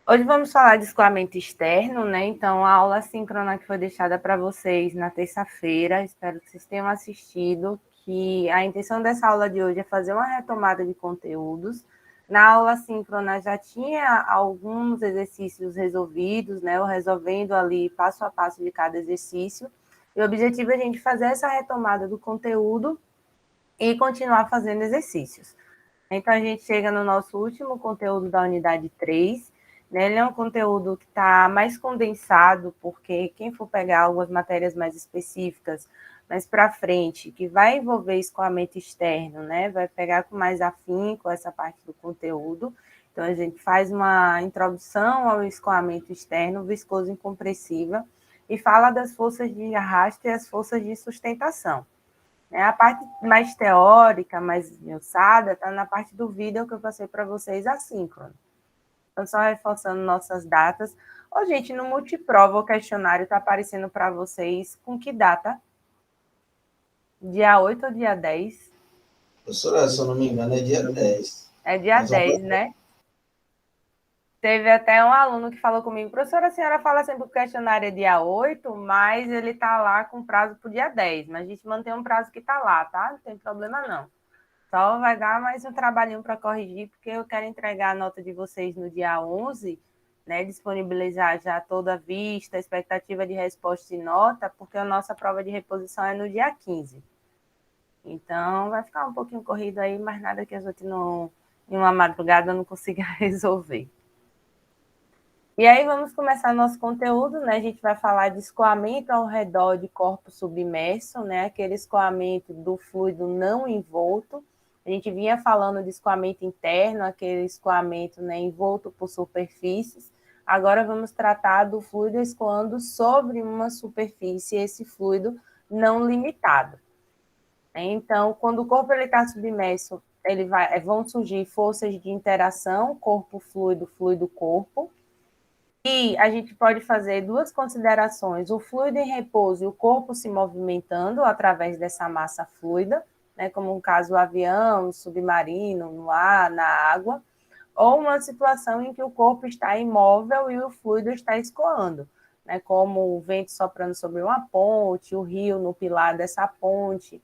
Hoje vamos falar de escoamento externo, né? Então, a aula síncrona que foi deixada para vocês na terça-feira, espero que vocês tenham assistido, que a intenção dessa aula de hoje é fazer uma retomada de conteúdos. Na aula síncrona já tinha alguns exercícios resolvidos, né? Eu resolvendo ali passo a passo de cada exercício. E o objetivo é a gente fazer essa retomada do conteúdo e continuar fazendo exercícios. Então, a gente chega no nosso último conteúdo da unidade 3, né? Ele é um conteúdo que está mais condensado, porque quem for pegar algumas matérias mais específicas, mais para frente, que vai envolver escoamento externo, né? Vai pegar com mais afinco essa parte do conteúdo. Então, a gente faz uma introdução ao escoamento externo, viscoso incompressível, e fala das forças de arrasto e as forças de sustentação. A parte mais teórica, mais esmiuçada, está na parte do vídeo que eu passei para vocês assíncrono. Então, só reforçando nossas datas. Ô, gente, no multiprova o questionário está aparecendo para vocês com que data? Dia 8 ou dia 10? Professora, se eu não me engano, é dia 10. É dia 10, né? Teve até um aluno que falou comigo, professora, a senhora fala sempre que o questionário é dia 8, mas ele está lá com prazo para o dia 10. Mas a gente mantém um prazo que está lá, tá? Não tem problema não. Só vai dar mais um trabalhinho para corrigir, porque eu quero entregar a nota de vocês no dia 11, né? Disponibilizar já toda a vista, a expectativa de resposta e nota, porque a nossa prova de reposição é no dia 15. Então, vai ficar um pouquinho corrido aí, mas nada que a gente não, em uma madrugada, não consiga resolver. E aí vamos começar nosso conteúdo, né? A gente vai falar de escoamento ao redor de corpo submerso, né? Aquele escoamento do fluido não envolto. A gente vinha falando de escoamento interno, aquele escoamento, né, envolto por superfícies. Agora vamos tratar do fluido escoando sobre uma superfície, esse fluido não limitado. Então, quando o corpo está submerso, vão surgir forças de interação, corpo-fluido, fluido-corpo. E a gente pode fazer duas considerações: o fluido em repouso e o corpo se movimentando através dessa massa fluida, né, como no caso do avião, submarino, no ar, na água, ou uma situação em que o corpo está imóvel e o fluido está escoando, né, como o vento soprando sobre uma ponte, o rio no pilar dessa ponte.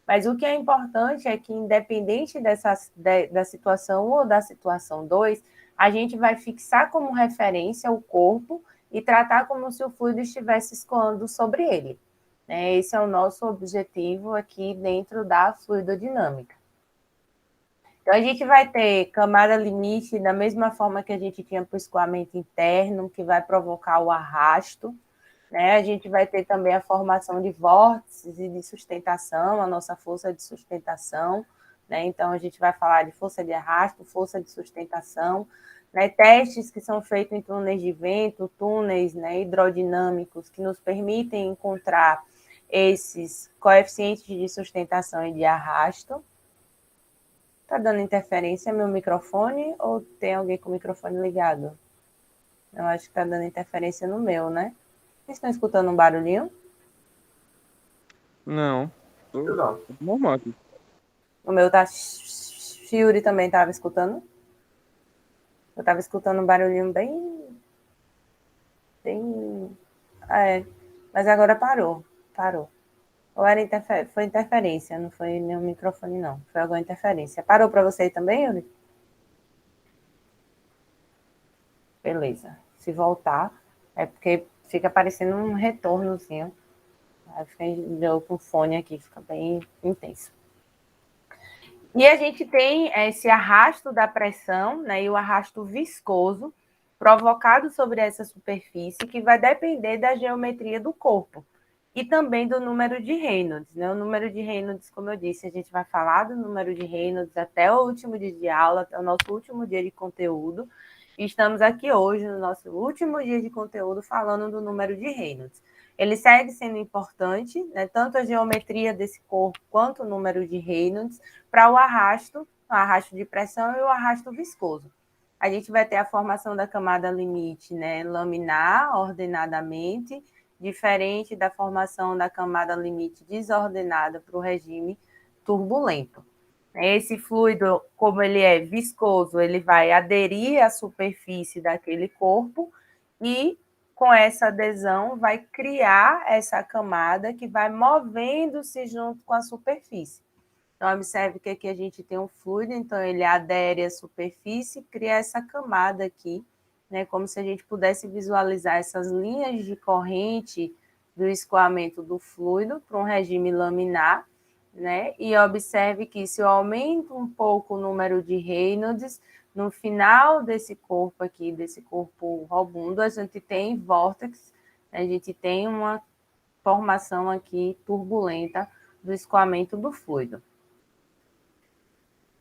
Mas o que é importante é que, independente da situação 1 ou da situação 2, a gente vai fixar como referência o corpo e tratar como se o fluido estivesse escoando sobre ele. Esse é o nosso objetivo aqui dentro da fluidodinâmica. Então, a gente vai ter camada limite da mesma forma que a gente tinha para o escoamento interno, que vai provocar o arrasto. A gente vai ter também a formação de vórtices e de sustentação, a nossa força de sustentação. Então, a gente vai falar de força de arrasto, força de sustentação, testes que são feitos em túneis de vento, túneis hidrodinâmicos, que nos permitem encontrar esses coeficientes de sustentação e de arrasto. Está dando interferência meu microfone ou tem alguém com o microfone ligado? Eu acho que está dando interferência no meu, né? Vocês estão escutando um barulhinho? Não. Tô normal aqui. O meu tá... Fiuri também estava escutando? Eu estava escutando um barulhinho bem... Mas agora parou. Ou era foi interferência, não foi nenhum microfone, não. Foi alguma interferência. Parou para você também, Yuri? Beleza. Se voltar, é porque fica parecendo um retornozinho. Aí fica com fone aqui, fica bem intenso. E a gente tem esse arrasto da pressão, e o arrasto viscoso provocado sobre essa superfície, que vai depender da geometria do corpo e também do número de Reynolds. O número de Reynolds, como eu disse, a gente vai falar do número de Reynolds até o último dia de aula, até o nosso último dia de conteúdo. E estamos aqui hoje, no nosso último dia de conteúdo, falando do número de Reynolds. Ele segue sendo importante, tanto a geometria desse corpo quanto o número de Reynolds, para o arrasto de pressão e o arrasto viscoso. A gente vai ter a formação da camada limite, laminar ordenadamente, diferente da formação da camada limite desordenada para o regime turbulento. Esse fluido, como ele é viscoso, ele vai aderir à superfície daquele corpo e, com essa adesão, vai criar essa camada que vai movendo-se junto com a superfície. Então, observe que aqui a gente tem um fluido, então ele adere à superfície e cria essa camada aqui, né, como se a gente pudesse visualizar essas linhas de corrente do escoamento do fluido para um regime laminar, né? E observe que se eu aumento um pouco o número de Reynolds, no final desse corpo aqui, desse corpo robundo, a gente tem vórtex, a gente tem uma formação aqui turbulenta do escoamento do fluido.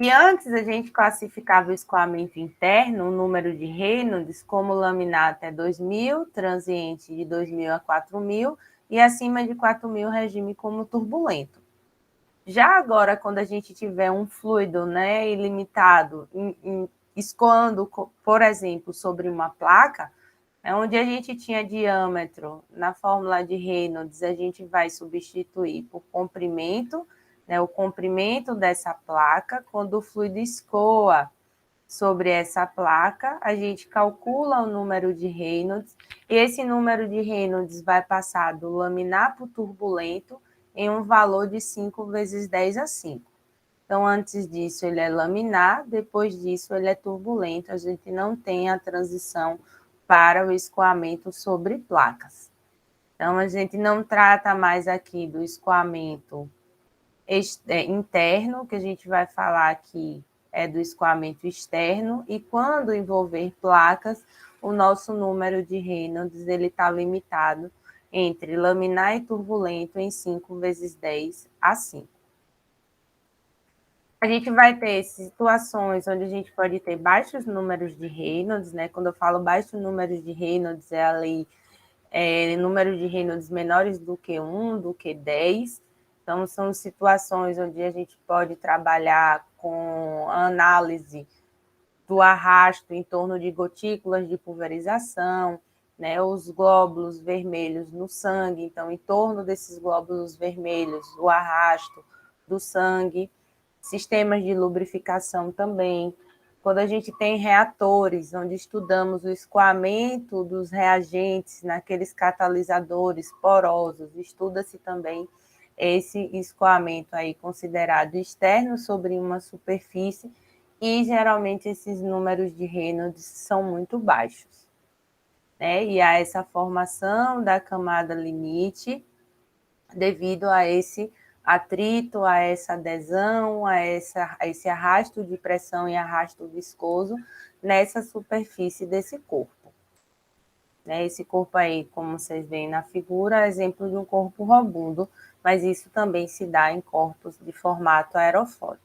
E antes a gente classificava o escoamento interno, o número de Reynolds, como laminar até 2.000, transiente de 2.000 a 4.000, e acima de 4.000, regime como turbulento. Já agora, quando a gente tiver um fluido, né, ilimitado, escoando, por exemplo, sobre uma placa, onde a gente tinha diâmetro, na fórmula de Reynolds, a gente vai substituir por comprimento, né, o comprimento dessa placa. Quando o fluido escoa sobre essa placa, a gente calcula o número de Reynolds, e esse número de Reynolds vai passar do laminar para o turbulento em um valor de 5 vezes 10 a 5. Então, antes disso, ele é laminar, depois disso, ele é turbulento. A gente não tem a transição para o escoamento sobre placas. Então, a gente não trata mais aqui do escoamento interno, que a gente vai falar aqui é do escoamento externo, e quando envolver placas, o nosso número de Reynolds ele está limitado entre laminar e turbulento em 5 vezes 10 a 5. A gente vai ter situações onde a gente pode ter baixos números de Reynolds, né? Quando eu falo baixos números de Reynolds, é ali número de Reynolds menores do que 1, do que 10. Então, são situações onde a gente pode trabalhar com a análise do arrasto em torno de gotículas de pulverização, né? Os glóbulos vermelhos no sangue. Então, em torno desses glóbulos vermelhos, o arrasto do sangue. Sistemas de lubrificação também. Quando a gente tem reatores, onde estudamos o escoamento dos reagentes naqueles catalisadores porosos, estuda-se também esse escoamento aí considerado externo sobre uma superfície, e geralmente esses números de Reynolds são muito baixos, né? E há essa formação da camada limite devido a esse atrito, a essa adesão, a esse arrasto de pressão e arrasto viscoso nessa superfície desse corpo. Né? Esse corpo aí, como vocês veem na figura, é exemplo de um corpo robundo, mas isso também se dá em corpos de formato aerofólico.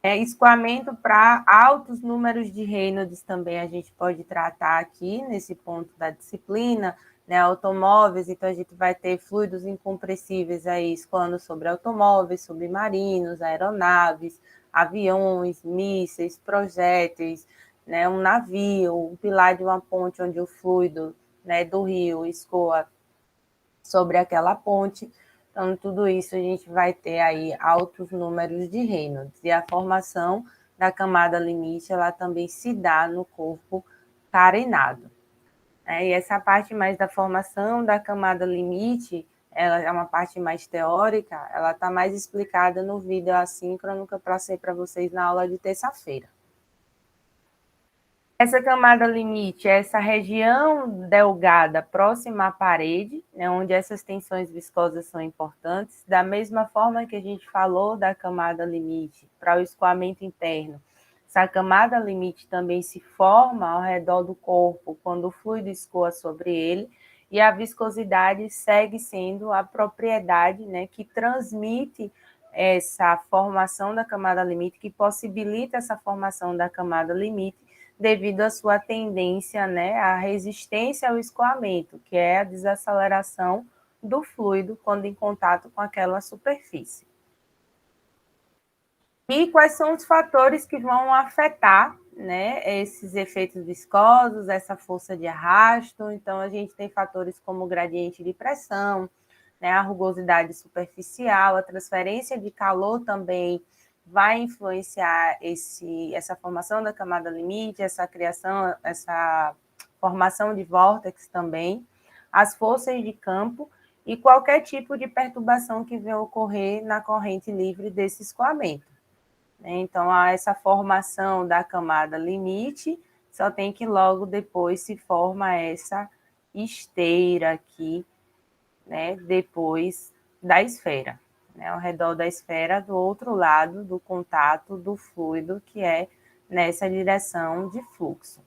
Escoamento para altos números de Reynolds também a gente pode tratar aqui nesse ponto da disciplina, né? Automóveis, então a gente vai ter fluidos incompressíveis aí escoando sobre automóveis, submarinos, aeronaves, aviões, mísseis, projéteis, né? Um navio, um pilar de uma ponte onde o fluido, né, do rio escoa sobre aquela ponte. Então, tudo isso a gente vai ter aí altos números de Reynolds. E a formação da camada limite, ela também se dá no corpo carenado. E essa parte mais da formação da camada limite, ela é uma parte mais teórica, ela está mais explicada no vídeo assíncrono que eu passei para vocês na aula de terça-feira. Essa camada limite é essa região delgada próxima à parede, né, onde essas tensões viscosas são importantes, da mesma forma que a gente falou da camada limite para o escoamento interno. Essa camada limite também se forma ao redor do corpo quando o fluido escoa sobre ele, e a viscosidade segue sendo a propriedade, né, que transmite essa formação da camada limite, que possibilita essa formação da camada limite, devido à sua tendência, né, à resistência ao escoamento, que é a desaceleração do fluido quando em contato com aquela superfície. E quais são os fatores que vão afetar, né, esses efeitos viscosos, essa força de arrasto? Então, a gente tem fatores como gradiente de pressão, né? A rugosidade superficial, a transferência de calor também vai influenciar essa formação da camada limite, essa criação, essa formação de vórtex também, as forças de campo e qualquer tipo de perturbação que venha ocorrer na corrente livre desse escoamento. Então, essa formação da camada limite, só tem que logo depois se forma essa esteira aqui, né, depois da esfera, né, ao redor da esfera, do outro lado do contato do fluido, que é nessa direção de fluxo.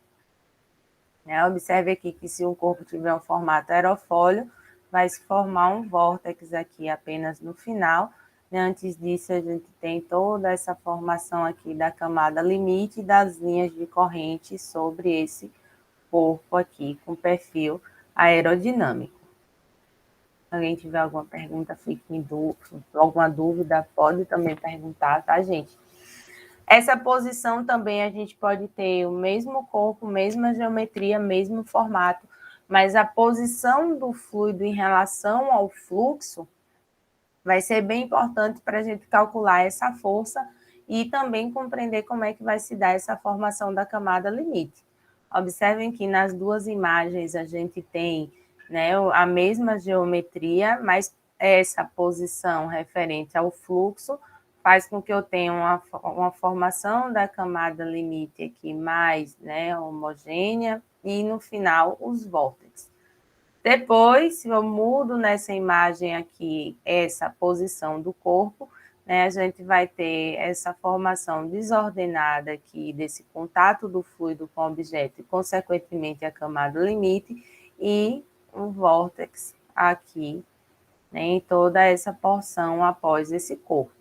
Observe aqui que se o corpo tiver um formato aerofólio, vai se formar um vórtex aqui apenas no final. Antes disso, a gente tem toda essa formação aqui da camada limite e das linhas de corrente sobre esse corpo aqui, com perfil aerodinâmico. Se alguém tiver alguma pergunta, fique em dúvida, alguma dúvida, pode também perguntar, tá, gente? Essa posição também a gente pode ter o mesmo corpo, mesma geometria, mesmo formato, mas a posição do fluido em relação ao fluxo vai ser bem importante para a gente calcular essa força e também compreender como é que vai se dar essa formação da camada limite. Observem que nas duas imagens a gente tem, né, a mesma geometria, mas essa posição referente ao fluxo faz com que eu tenha uma formação da camada limite aqui mais, né, homogênea e no final os vórtices. Depois, se eu mudo nessa imagem aqui essa posição do corpo, né, a gente vai ter essa formação desordenada aqui desse contato do fluido com o objeto e, consequentemente, a camada limite e um vórtex aqui, né, em toda essa porção após esse corpo.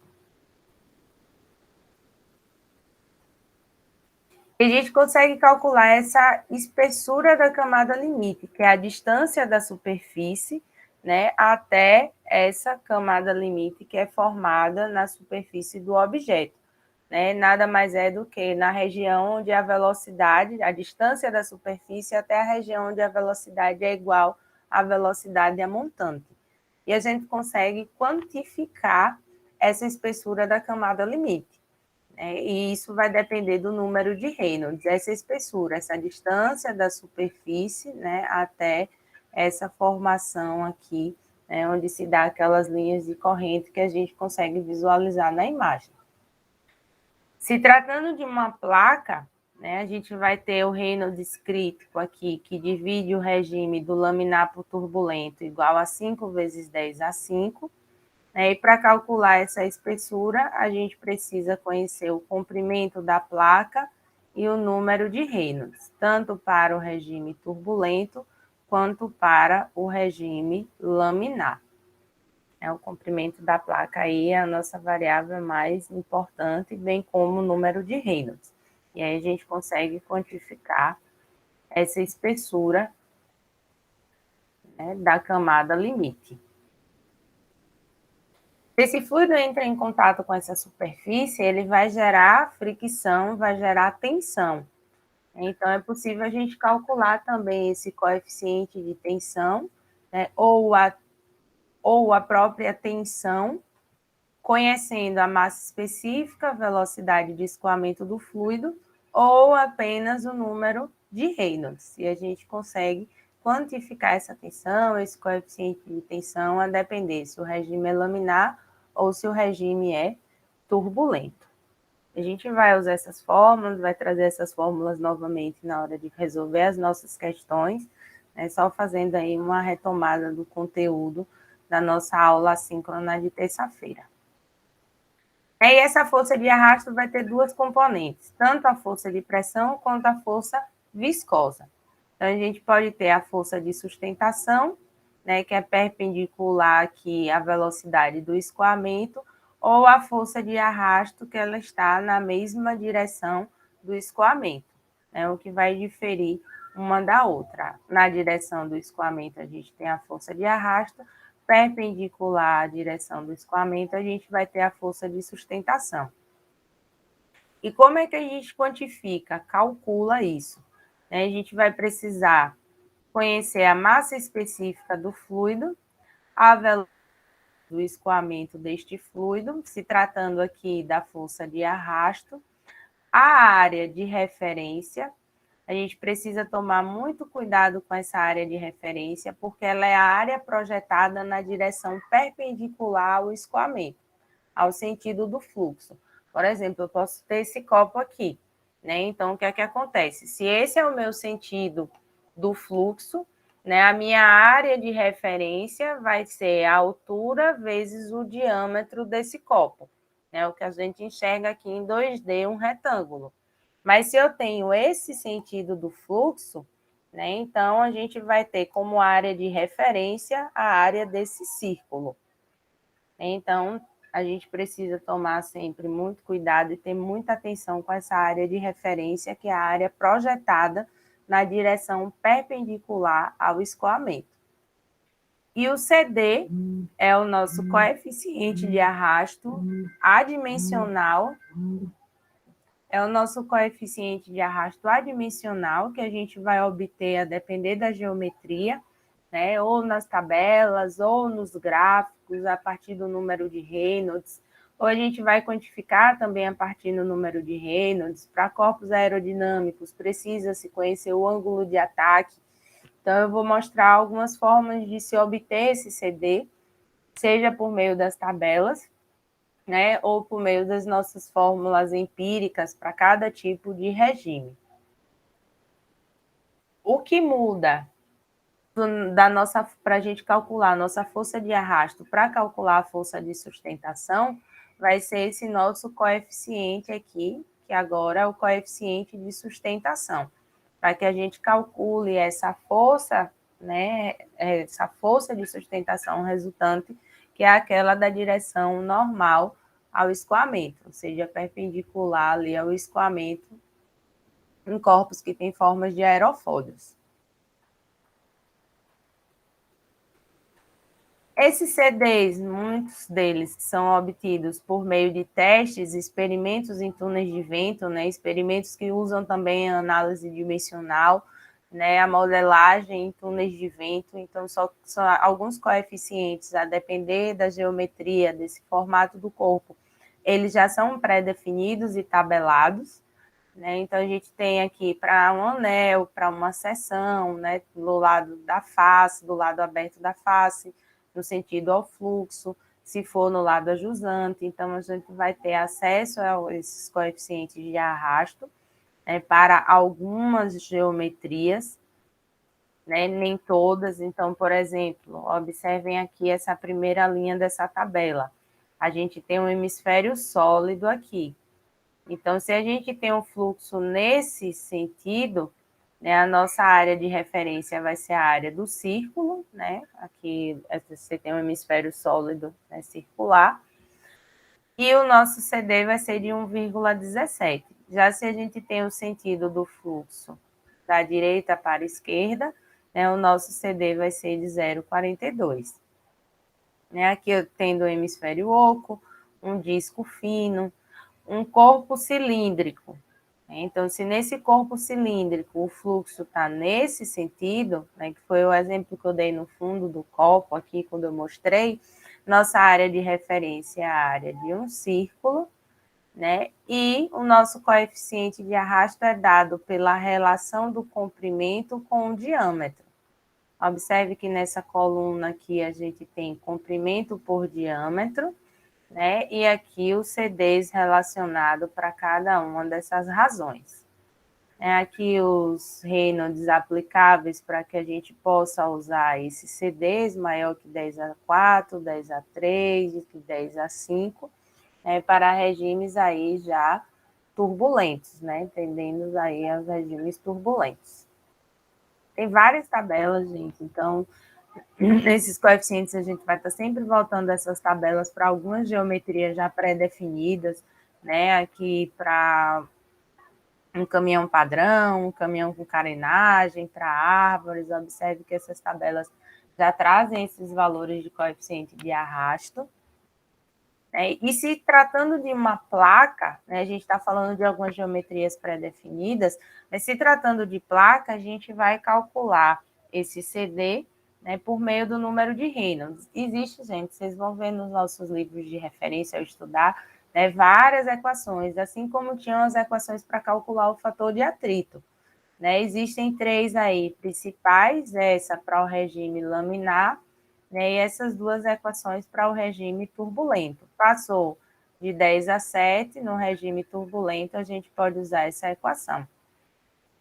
E a gente consegue calcular essa espessura da camada limite, que é a distância da superfície, né, até essa camada limite que é formada na superfície do objeto. Né? Nada mais é do que na região onde a velocidade, a distância da superfície até a região onde a velocidade é igual à velocidade da montante. E a gente consegue quantificar essa espessura da camada limite. E isso vai depender do número de Reynolds, essa espessura, essa distância da superfície, né, até essa formação aqui, né, onde se dá aquelas linhas de corrente que a gente consegue visualizar na imagem. Se tratando de uma placa, né, a gente vai ter o Reynolds crítico aqui, que divide o regime do laminar por turbulento igual a 5 vezes 10 a 5, e para calcular essa espessura, a gente precisa conhecer o comprimento da placa e o número de Reynolds, tanto para o regime turbulento quanto para o regime laminar. O comprimento da placa aí é a nossa variável mais importante, bem como o número de Reynolds. E aí a gente consegue quantificar essa espessura, né, da camada limite. Se esse fluido entra em contato com essa superfície, ele vai gerar fricção, vai gerar tensão. Então, é possível a gente calcular também esse coeficiente de tensão, né, ou a própria tensão, conhecendo a massa específica, a velocidade de escoamento do fluido, ou apenas o número de Reynolds. E a gente consegue quantificar essa tensão, esse coeficiente de tensão, a depender se o regime é laminar ou se o regime é turbulento. A gente vai usar essas fórmulas, vai trazer essas fórmulas novamente na hora de resolver as nossas questões, né, só fazendo aí uma retomada do conteúdo da nossa aula assíncrona de terça-feira. E essa força de arrasto vai ter duas componentes, tanto a força de pressão quanto a força viscosa. Então, a gente pode ter a força de sustentação, né, que é perpendicular aqui à velocidade do escoamento, ou a força de arrasto, que ela está na mesma direção do escoamento, né, o que vai diferir uma da outra. Na direção do escoamento, a gente tem a força de arrasto, perpendicular à direção do escoamento, a gente vai ter a força de sustentação. E como é que a gente quantifica, calcula isso? A gente vai precisar conhecer a massa específica do fluido, a velocidade do escoamento deste fluido, se tratando aqui da força de arrasto. A área de referência, a gente precisa tomar muito cuidado com essa área de referência, porque ela é a área projetada na direção perpendicular ao escoamento, ao sentido do fluxo. Por exemplo, eu posso ter esse copo aqui, né? Então, o que é que acontece? Se esse é o meu sentido do fluxo, né, a minha área de referência vai ser a altura vezes o diâmetro desse copo, né? O que a gente enxerga aqui em 2D, um retângulo. Mas se eu tenho esse sentido do fluxo, né, então a gente vai ter como área de referência a área desse círculo. Então, a gente precisa tomar sempre muito cuidado e ter muita atenção com essa área de referência, que é a área projetada na direção perpendicular ao escoamento. E o CD é o nosso coeficiente de arrasto adimensional, que a gente vai obter a depender da geometria, né, ou nas tabelas, ou nos gráficos, a partir do número de Reynolds, ou a gente vai quantificar também a partir do número de Reynolds. Para corpos aerodinâmicos, precisa-se conhecer o ângulo de ataque. Então, eu vou mostrar algumas formas de se obter esse CD, seja por meio das tabelas, né, ou por meio das nossas fórmulas empíricas para cada tipo de regime. O que muda para a gente calcular a nossa força de arrasto, para calcular a força de sustentação, vai ser esse nosso coeficiente aqui, que agora é o coeficiente de sustentação, para que a gente calcule essa força, né, essa força de sustentação resultante, que é aquela da direção normal ao escoamento, ou seja, perpendicular ali ao escoamento em corpos que têm formas de aerofólios. Esses CDs, muitos deles são obtidos por meio de testes, experimentos em túneis de vento, né, experimentos que usam também a análise dimensional, né, a modelagem em túneis de vento. Então, são alguns coeficientes, a depender da geometria, desse formato do corpo, eles já são pré-definidos e tabelados, né? Então, a gente tem aqui para um anel, para uma seção, né, do lado da face, do lado aberto da face, no sentido ao fluxo, se for no lado ajusante. Então, a gente vai ter acesso a esses coeficientes de arrasto, né, para algumas geometrias, né, nem todas. Então, por exemplo, observem aqui essa primeira linha dessa tabela. A gente tem um hemisfério sólido aqui. Então, se a gente tem um fluxo nesse sentido, né, a nossa área de referência vai ser a área do círculo, né? Aqui você tem um hemisfério sólido, né, circular, e o nosso CD vai ser de 1,17. Já se a gente tem o sentido do fluxo da direita para a esquerda, né, o nosso CD vai ser de 0,42. Né, aqui eu tendo o hemisfério oco, um disco fino, um corpo cilíndrico. Então, se nesse corpo cilíndrico o fluxo está nesse sentido, né, que foi o exemplo que eu dei no fundo do copo aqui, quando eu mostrei, nossa área de referência é a área de um círculo, né, e o nosso coeficiente de arrasto é dado pela relação do comprimento com o diâmetro. Observe que nessa coluna aqui a gente tem comprimento por diâmetro, né? E aqui os CDs relacionados para cada uma dessas razões. Aqui os Reynolds aplicáveis para que a gente possa usar esses CDs maior que 10A4, 10A3, que 10A5, né, para regimes aí já turbulentos, né? Tendendo aí aos regimes turbulentos. Tem várias tabelas, gente, então nesses coeficientes a gente vai estar sempre voltando essas tabelas para algumas geometrias já pré-definidas, né? Aqui para um caminhão padrão, um caminhão com carenagem, para árvores. Observe que essas tabelas já trazem esses valores de coeficiente de arrasto. Né? E se tratando de uma placa, né, a gente está falando de algumas geometrias pré-definidas, mas se tratando de placa, a gente vai calcular esse CD, né, por meio do número de Reynolds. Existe, gente, vocês vão ver nos nossos livros de referência ao estudar, né, várias equações, assim como tinham as equações para calcular o fator de atrito. Né? Existem 3 aí principais, essa para o regime laminar, né, e essas 2 equações para o regime turbulento. Passou de 10 a 7, no regime turbulento a gente pode usar essa equação.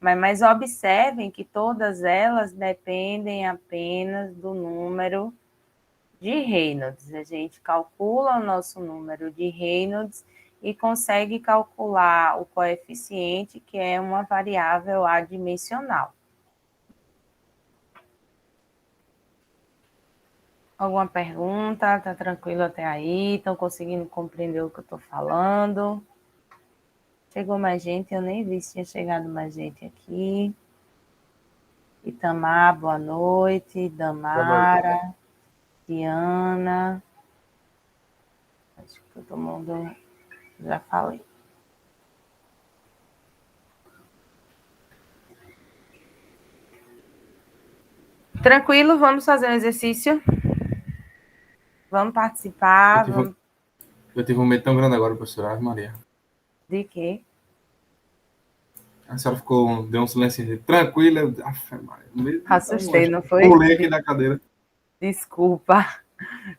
Mas observem que todas elas dependem apenas do número de Reynolds. A gente calcula o nosso número de Reynolds e consegue calcular o coeficiente, que é uma variável adimensional. Alguma pergunta? Está tranquilo até aí? Estão conseguindo compreender o que eu estou falando? Chegou mais gente, eu nem vi se tinha chegado mais gente aqui. Itamar, boa noite. Damara, Boa noite. Diana. Acho que todo mundo já falei. Tranquilo, vamos fazer um exercício? Vamos participar? Eu tive um medo tão grande agora, professora Ave Maria. De quê? A senhora deu um silêncio tranquila. Assustei, não foi? Pulei aqui da cadeira. Desculpa.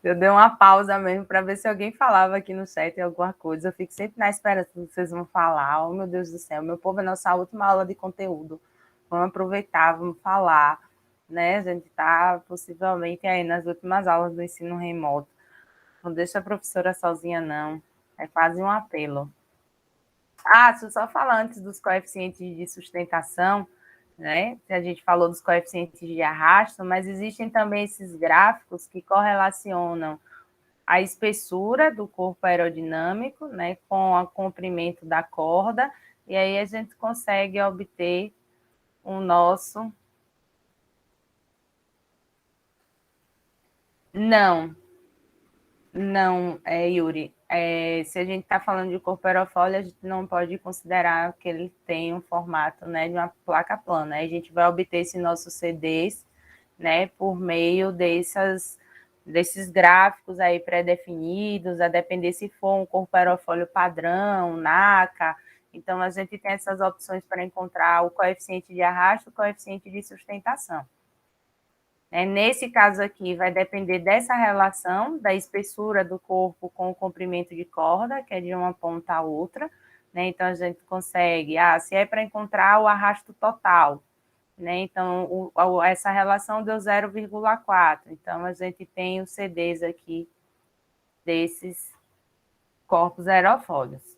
Eu dei uma pausa mesmo para ver se alguém falava aqui no chat alguma coisa. Eu fico sempre na esperança que vocês vão falar. Oh, meu Deus do céu, meu povo, é nossa última aula de conteúdo. Vamos aproveitar, vamos falar. Né? A gente está possivelmente aí nas últimas aulas do ensino remoto. Não deixa a professora sozinha, não. É quase um apelo. Deixa eu só falar antes dos coeficientes de sustentação, né? A gente falou dos coeficientes de arrasto, mas existem também esses gráficos que correlacionam a espessura do corpo aerodinâmico, né, com o comprimento da corda, e aí a gente consegue obter o nosso... Não, Yuri. Se a gente está falando de corpo aerofólio, a gente não pode considerar que ele tem um formato, né, de uma placa plana. Aí a gente vai obter esse nosso CDs, né, por meio desses gráficos aí pré-definidos, a depender se for um corpo aerofólio padrão, NACA. Então, a gente tem essas opções para encontrar o coeficiente de arrasto e o coeficiente de sustentação. Nesse caso aqui, vai depender dessa relação da espessura do corpo com o comprimento de corda, que é de uma ponta a outra. Então, a gente consegue, se é para encontrar o arrasto total, então, essa relação deu 0,4. Então, a gente tem os CDs aqui desses corpos aerofólios.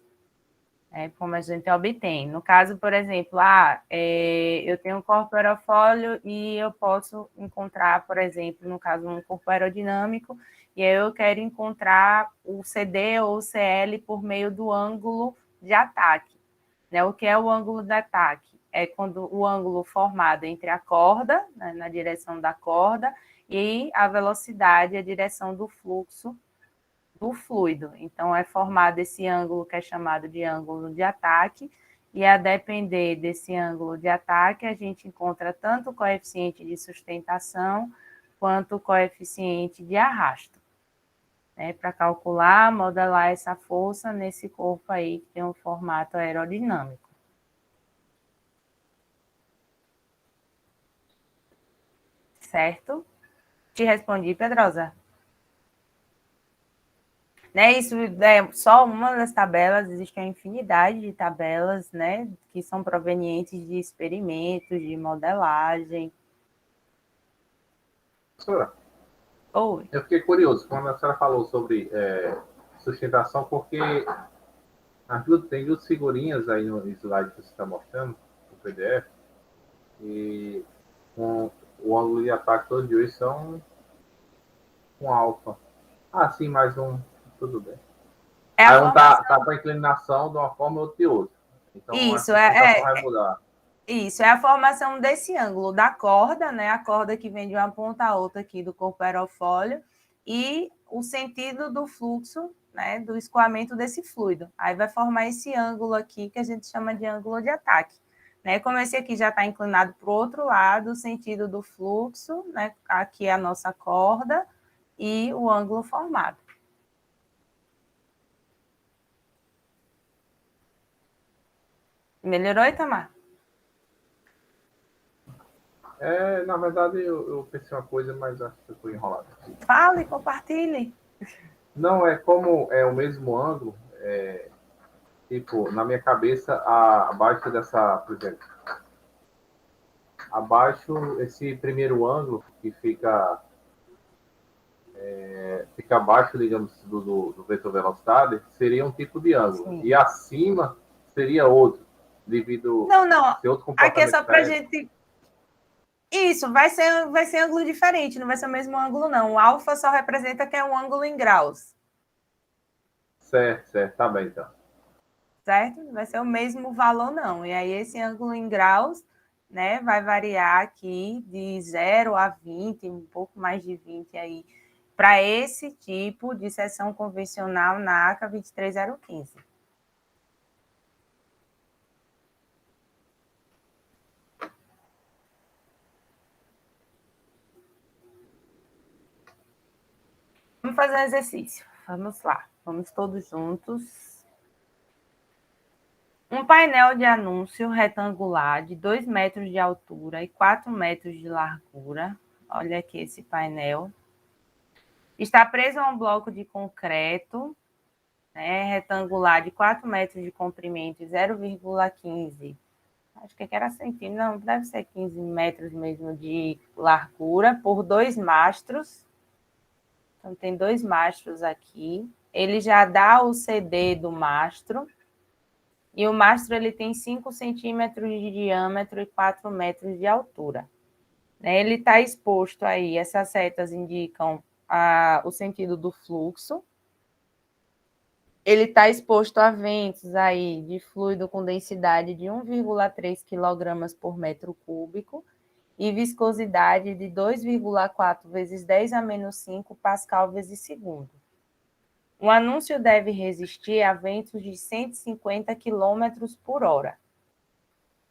Como a gente obtém. No caso, por exemplo, eu tenho um corpo aerofólio e eu posso encontrar, por exemplo, no caso, um corpo aerodinâmico, e aí eu quero encontrar o CD ou o CL por meio do ângulo de ataque. O que é o ângulo de ataque? É quando o ângulo formado entre a corda, né, na direção da corda, e a velocidade, a direção do fluxo do fluido. Então, é formado esse ângulo que é chamado de ângulo de ataque, e a depender desse ângulo de ataque, a gente encontra tanto o coeficiente de sustentação quanto o coeficiente de arrasto. Para calcular, modelar essa força nesse corpo aí que tem um formato aerodinâmico. Certo? Te respondi, Pedrosa? Isso é só uma das tabelas, existe uma infinidade de tabelas, que são provenientes de experimentos, de modelagem. Professora, Oi. eu fiquei curioso quando a senhora falou sobre sustentação, porque tem duas figurinhas aí no slide que você está mostrando, no PDF, e com o ângulo de ataque todos de hoje são um alfa. Sim, mais um, tudo bem. Aí um tá com a inclinação de uma forma e outro de outra. Então, isso, a sustentação vai mudar. Isso, é a formação desse ângulo da corda, a corda que vem de uma ponta a outra aqui do corpo aerofólio, e o sentido do fluxo, do escoamento desse fluido. Aí vai formar esse ângulo aqui que a gente chama de ângulo de ataque. né? Como esse aqui já está inclinado para o outro lado, o sentido do fluxo, né? Aqui é a nossa corda e o ângulo formado. Melhorou, Itamar? Na verdade, eu pensei uma coisa, mas acho que eu estou enrolado. Fale, compartilhe. Não, é como é o mesmo ângulo, tipo, na minha cabeça, abaixo dessa, por exemplo, abaixo, esse primeiro ângulo que fica abaixo, digamos, do vetor velocidade, seria um tipo de ângulo. Sim. E acima seria outro, devido Não. ser outro Aqui é comportamento só para a diferente. gente... Isso, vai ser ângulo diferente, não vai ser o mesmo ângulo, não. O alfa só representa que é um ângulo em graus. Certo, tá bem, então. Certo? Não vai ser o mesmo valor, não. E aí, esse ângulo em graus, né, vai variar aqui de 0 a 20, um pouco mais de 20 aí, para esse tipo de seção convencional na ACA 23015. Vamos fazer um exercício. Vamos lá. Vamos todos juntos. Um painel de anúncio retangular de 2 metros de altura e 4 metros de largura. Olha aqui esse painel. Está preso a um bloco de concreto, né, retangular de 4 metros de comprimento e 0,15. Acho que era centímetro, não, deve ser 15 metros mesmo de largura, por 2 mastros. Então, tem 2 mastros aqui. Ele já dá o CD do mastro. E o mastro ele tem 5 centímetros de diâmetro e 4 metros de altura. Ele está exposto aí, essas setas indicam o sentido do fluxo. Ele está exposto a ventos aí de fluido com densidade de 1,3 kg por metro cúbico e viscosidade de 2,4 vezes 10 a menos 5 pascal vezes segundo. O anúncio deve resistir a ventos de 150 km por hora.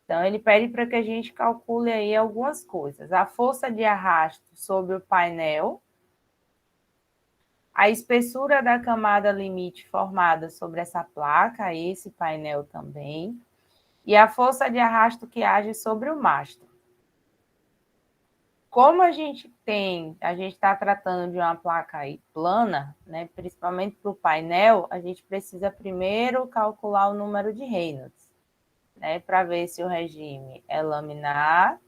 Então, ele pede para que a gente calcule aí algumas coisas. A força de arrasto sobre o painel, a espessura da camada limite formada sobre essa placa, esse painel também, e a força de arrasto que age sobre o mastro. Como a gente está tratando de uma placa aí plana, né, principalmente para o painel, a gente precisa primeiro calcular o número de Reynolds, né, para ver se o regime é laminar,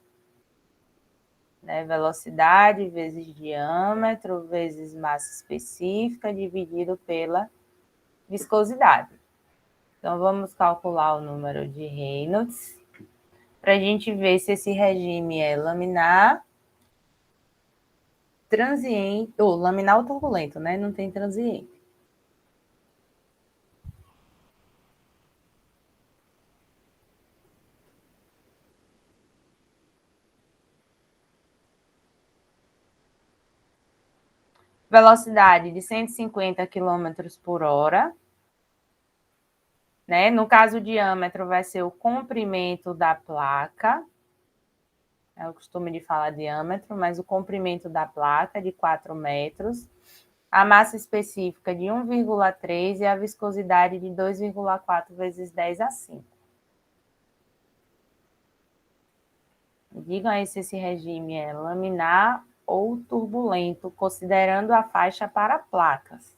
né, velocidade vezes diâmetro vezes massa específica dividido pela viscosidade. Então, vamos calcular o número de Reynolds para a gente ver se esse regime é laminar, transiente, ou laminar ou turbulento, né? Não tem transiente. Velocidade de 150 km por hora. Né? No caso, o diâmetro vai ser o comprimento da placa. É o costume de falar diâmetro, mas o comprimento da placa de 4 metros. A massa específica de 1,3 e a viscosidade de 2,4 vezes 10 a 5. Digam aí se esse regime é laminar ou turbulento, considerando a faixa para placas.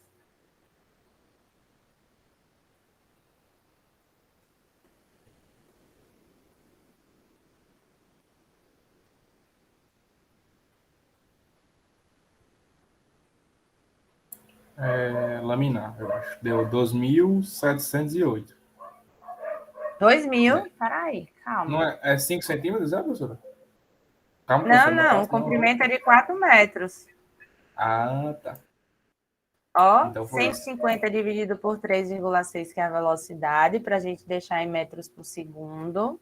Laminar, eu acho. Deu 2.708. 2.000? Peraí, calma. Não é 5 centímetros, professora? Calma, Não, professora, não é não, o fácil, não. comprimento é de 4 metros. Ah, tá. Ó, Então foi isso. 150 dividido por 3,6, que é a velocidade, para a gente deixar em metros por segundo.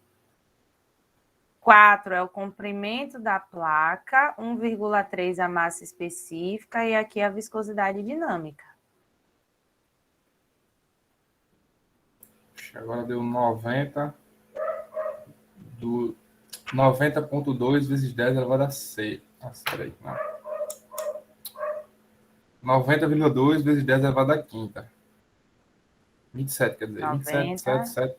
4 é o comprimento da placa, 1,3 a massa específica e aqui a viscosidade dinâmica. Agora deu 90 do 90,2 vezes 10 elevado a 6. Nossa, peraí. 90,2 vezes 10 elevado a quinta. 27, quer dizer. 27, 7, 7.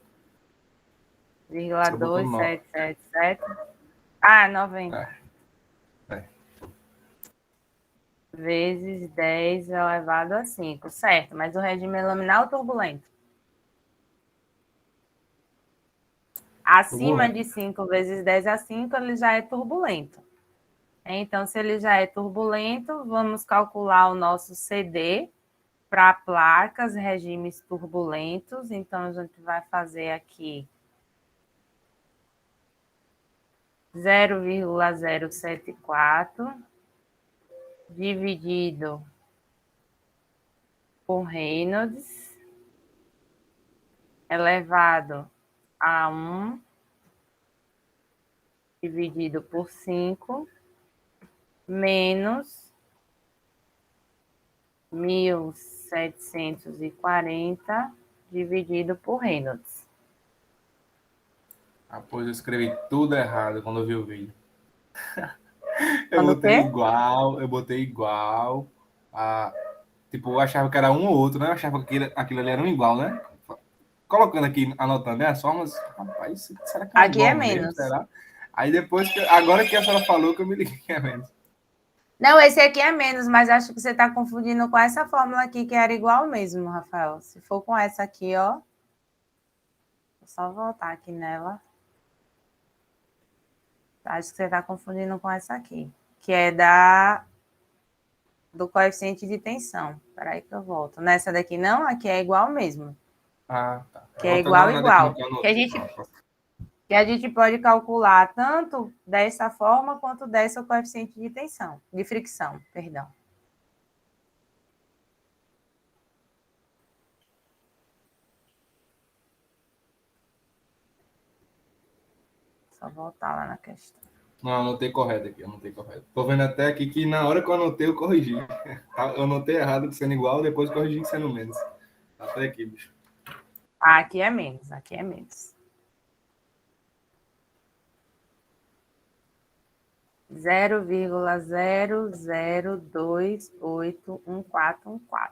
90,2777. Ah, 90. É. Vezes 10 elevado a 5. Certo, mas o regime é laminar ou turbulento? Acima de 5 vezes 10 a 5, ele já é turbulento. Então, se ele já é turbulento, vamos calcular o nosso CD para placas, regimes turbulentos. Então, a gente vai fazer aqui 0,074 dividido por Reynolds elevado a 1 dividido por 5 menos 1.740 dividido por Reynolds. Pois eu escrevi tudo errado quando eu vi o vídeo. Quando o quê? Eu botei igual a... Tipo, eu achava que era um ou outro, né? Eu achava que aquilo ali era um igual, né? Colocando aqui, anotando, né? As formas, rapaz, será que é Aqui é igual mesmo? menos. Será? Aí depois, agora que a senhora falou, que eu me liguei que é menos. Não, esse aqui é menos, mas acho que você está confundindo com essa fórmula aqui, que era igual mesmo, Rafael. Se for com essa aqui, ó. Vou só voltar aqui nela. Acho que você está confundindo com essa aqui, que é do coeficiente de tensão. Espera aí que eu volto. Nessa daqui não, aqui é igual mesmo. Tá. Que Eu é vou dar uma igual, olhada aqui no igual. que eu Que a anotei. gente pode calcular tanto dessa forma quanto dessa coeficiente de tensão, de fricção, perdão. Só voltar lá na questão. Não, anotei correto aqui, anotei correto. Tô vendo até aqui que na hora que eu anotei, eu corrigi. Eu anotei errado sendo igual, depois corrigi sendo menos. Até aqui, bicho. Ah, aqui é menos, aqui é menos. 0,00281414.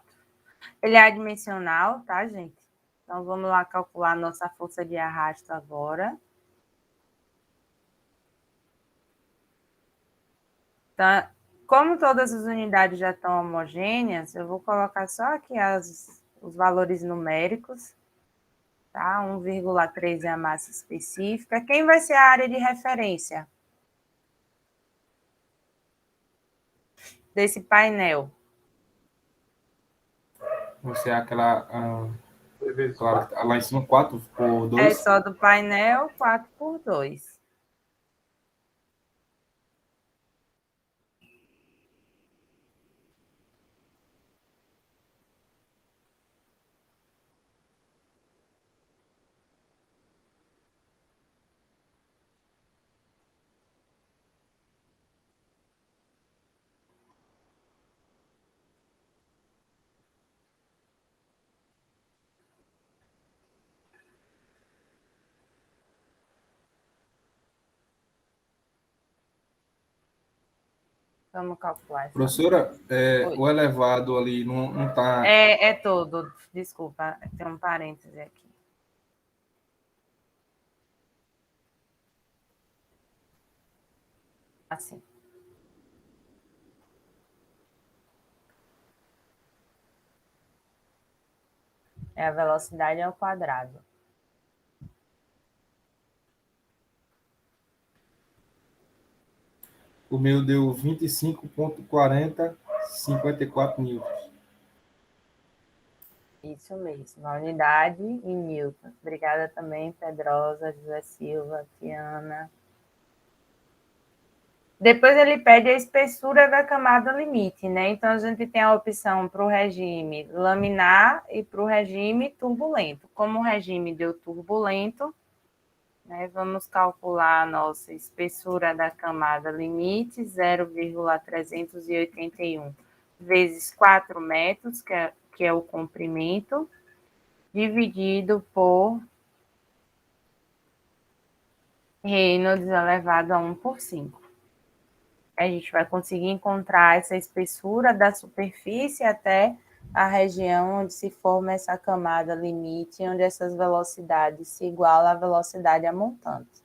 Ele é adimensional, tá, gente? Então, vamos lá calcular a nossa força de arrasto agora. Então, como todas as unidades já estão homogêneas, eu vou colocar só aqui os valores numéricos, tá? 1,3 é a massa específica. Quem vai ser a área de referência desse painel? Você é aquela. Vezes Claro, quatro. lá em cima, 4 por É 2. só do painel, 4 por 2. Vamos calcular essa. Professora, o elevado ali não está. É todo. Desculpa, tem um parêntese aqui. Assim. É a velocidade ao quadrado. O meu deu 25,4054 newtons. Isso mesmo, a unidade em newton. Obrigada também, Pedrosa, José Silva, Tiana. Depois ele pede a espessura da camada limite, né? Então, a gente tem a opção para o regime laminar e para o regime turbulento. Como o regime deu turbulento, né, vamos calcular a nossa espessura da camada limite, 0,381 vezes 4 metros, que é o comprimento, dividido por Reynolds elevado a 1 por 5. A gente vai conseguir encontrar essa espessura da superfície até a região onde se forma essa camada limite, onde essas velocidades se igualam à velocidade a montante.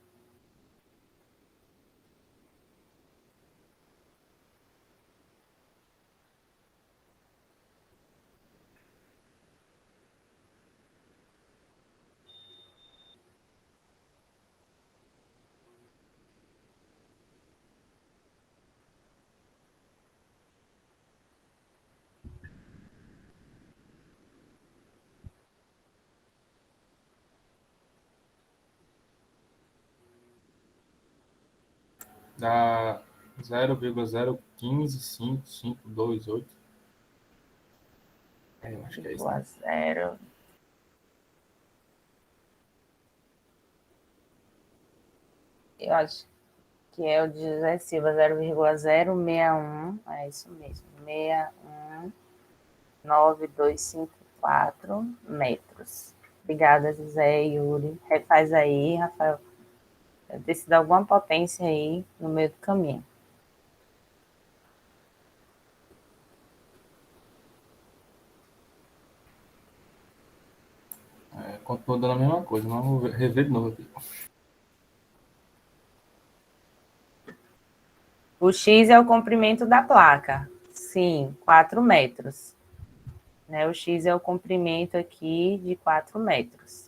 Dá 0,015528. Eu acho que é isso. Né? 0. Eu acho que é o de José Silva, 0,061. É isso mesmo. 619,254 metros. Obrigada, José e Yuri. Refaz aí, Rafael. Deve ter sido alguma potência aí no meio do caminho. Continua dando a mesma coisa, mas vou rever de novo aqui. O X é o comprimento da placa. Sim, 4 metros. Né? O X é o comprimento aqui de 4 metros.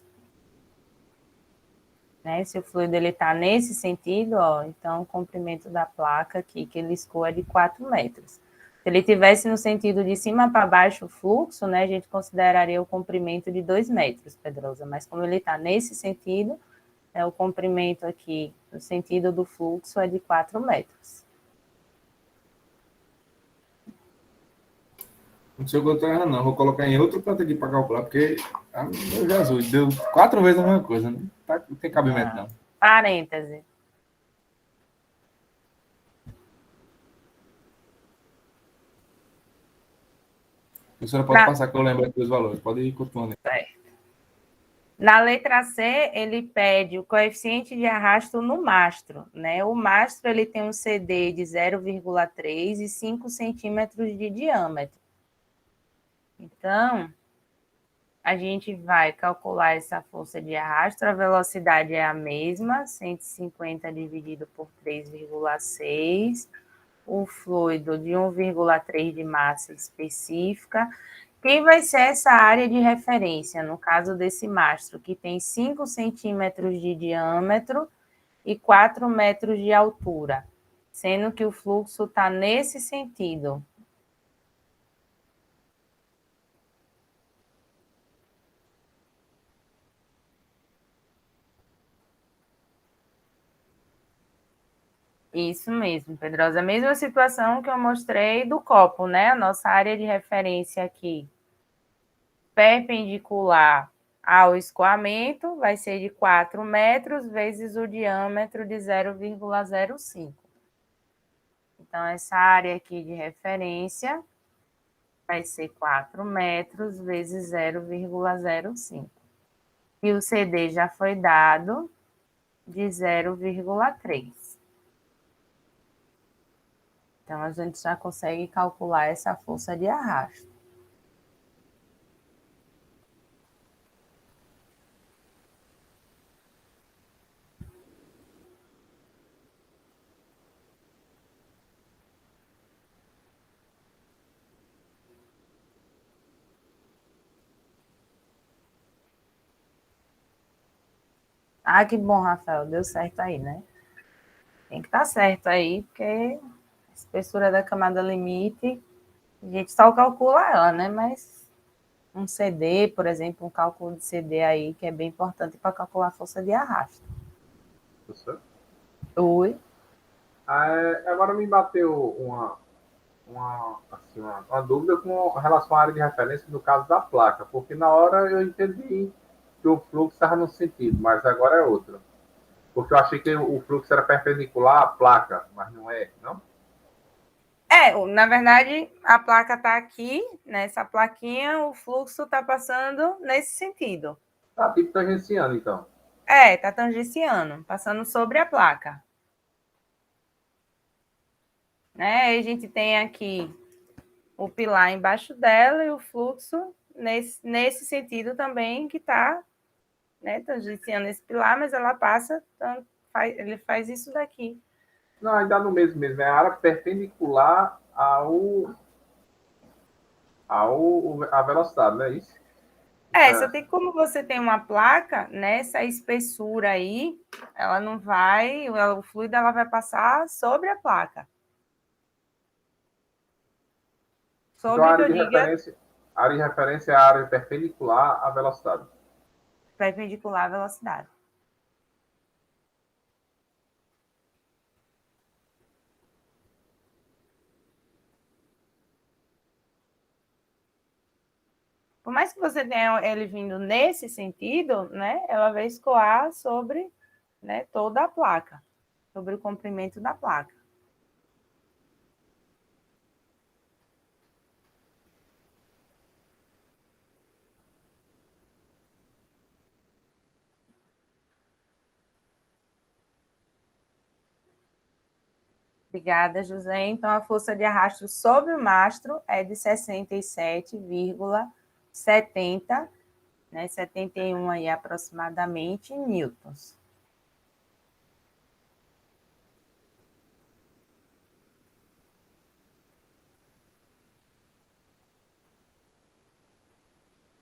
Né? Se o fluido está nesse sentido, ó, então o comprimento da placa aqui que ele escoa é de 4 metros. Se ele tivesse no sentido de cima para baixo o fluxo, né, a gente consideraria o comprimento de 2 metros, Pedrosa. Mas como ele está nesse sentido, o comprimento aqui no sentido do fluxo é de 4 metros. Não sei o que eu estou errando, não. Vou colocar em outro canto aqui para calcular, porque, meu Jesus, deu 4 vezes a mesma coisa. Né? Não tem cabimento, não. Parêntese. A professora pode passar que eu lembro aqui os valores. Pode ir continuando. Certo. Na letra C, ele pede o coeficiente de arrasto no mastro. Né? O mastro ele tem um CD de 0,3 e 5 centímetros de diâmetro. Então, a gente vai calcular essa força de arrasto, a velocidade é a mesma, 150 dividido por 3,6, o fluido de 1,3 de massa específica. Quem vai ser essa área de referência, no caso desse mastro, que tem 5 centímetros de diâmetro e 4 metros de altura, sendo que o fluxo está nesse sentido. Isso mesmo, Pedrosa. A mesma situação que eu mostrei do copo, né? A nossa área de referência aqui, perpendicular ao escoamento, vai ser de 4 metros vezes o diâmetro de 0,05. Então, essa área aqui de referência vai ser 4 metros vezes 0,05. E o CD já foi dado de 0,3. Então, a gente já consegue calcular essa força de arrasto. Ah, que bom, Rafael. Deu certo aí, né? Tem que estar certo aí, porque a espessura da camada limite, a gente só calcula ela, né? Mas um CD, por exemplo, um cálculo de CD aí, que é bem importante para calcular a força de arrasto. Professor? Oi? Agora me bateu uma dúvida com relação à área de referência no caso da placa, porque na hora eu entendi que o fluxo estava num sentido, mas agora é outro. Porque eu achei que o fluxo era perpendicular à placa, mas não é, não? Na verdade, a placa está aqui, nessa plaquinha, o fluxo está passando nesse sentido. Tá tipo tangenciando, então. Está tangenciando, passando sobre a placa. Né? Aí a gente tem aqui o pilar embaixo dela e o fluxo nesse sentido também que está, né, tangenciando esse pilar, mas ela passa, então, ele faz isso daqui. Não, ainda no mesmo, é a área perpendicular à velocidade, não é isso? Só tem como você tem uma placa, né, essa espessura aí, ela não vai, o fluido ela vai passar sobre a placa. Sobre, então, que eu diga, a área de referência é a área perpendicular à velocidade. perpendicular à velocidade. Por mais que você tenha ele vindo nesse sentido, né, ela vai escoar sobre, né, toda a placa, sobre o comprimento da placa. Obrigada, José. Então, a força de arrasto sobre o mastro é de 67,70, né, 71 aí aproximadamente, newtons.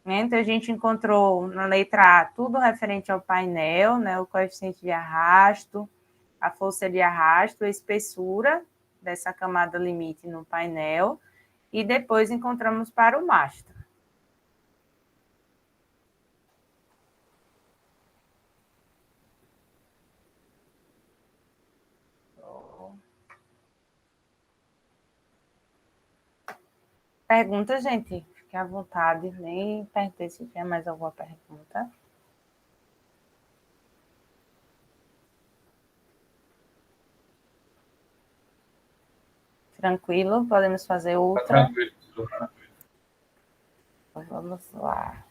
Então, a gente encontrou na letra A tudo referente ao painel, né, o coeficiente de arrasto, a força de arrasto, a espessura dessa camada limite no painel, e depois encontramos para o mastro. Pergunta, gente? Fique à vontade, nem perguntei se tinha mais alguma pergunta. Tranquilo, podemos fazer outra. Tranquilo. Vamos lá.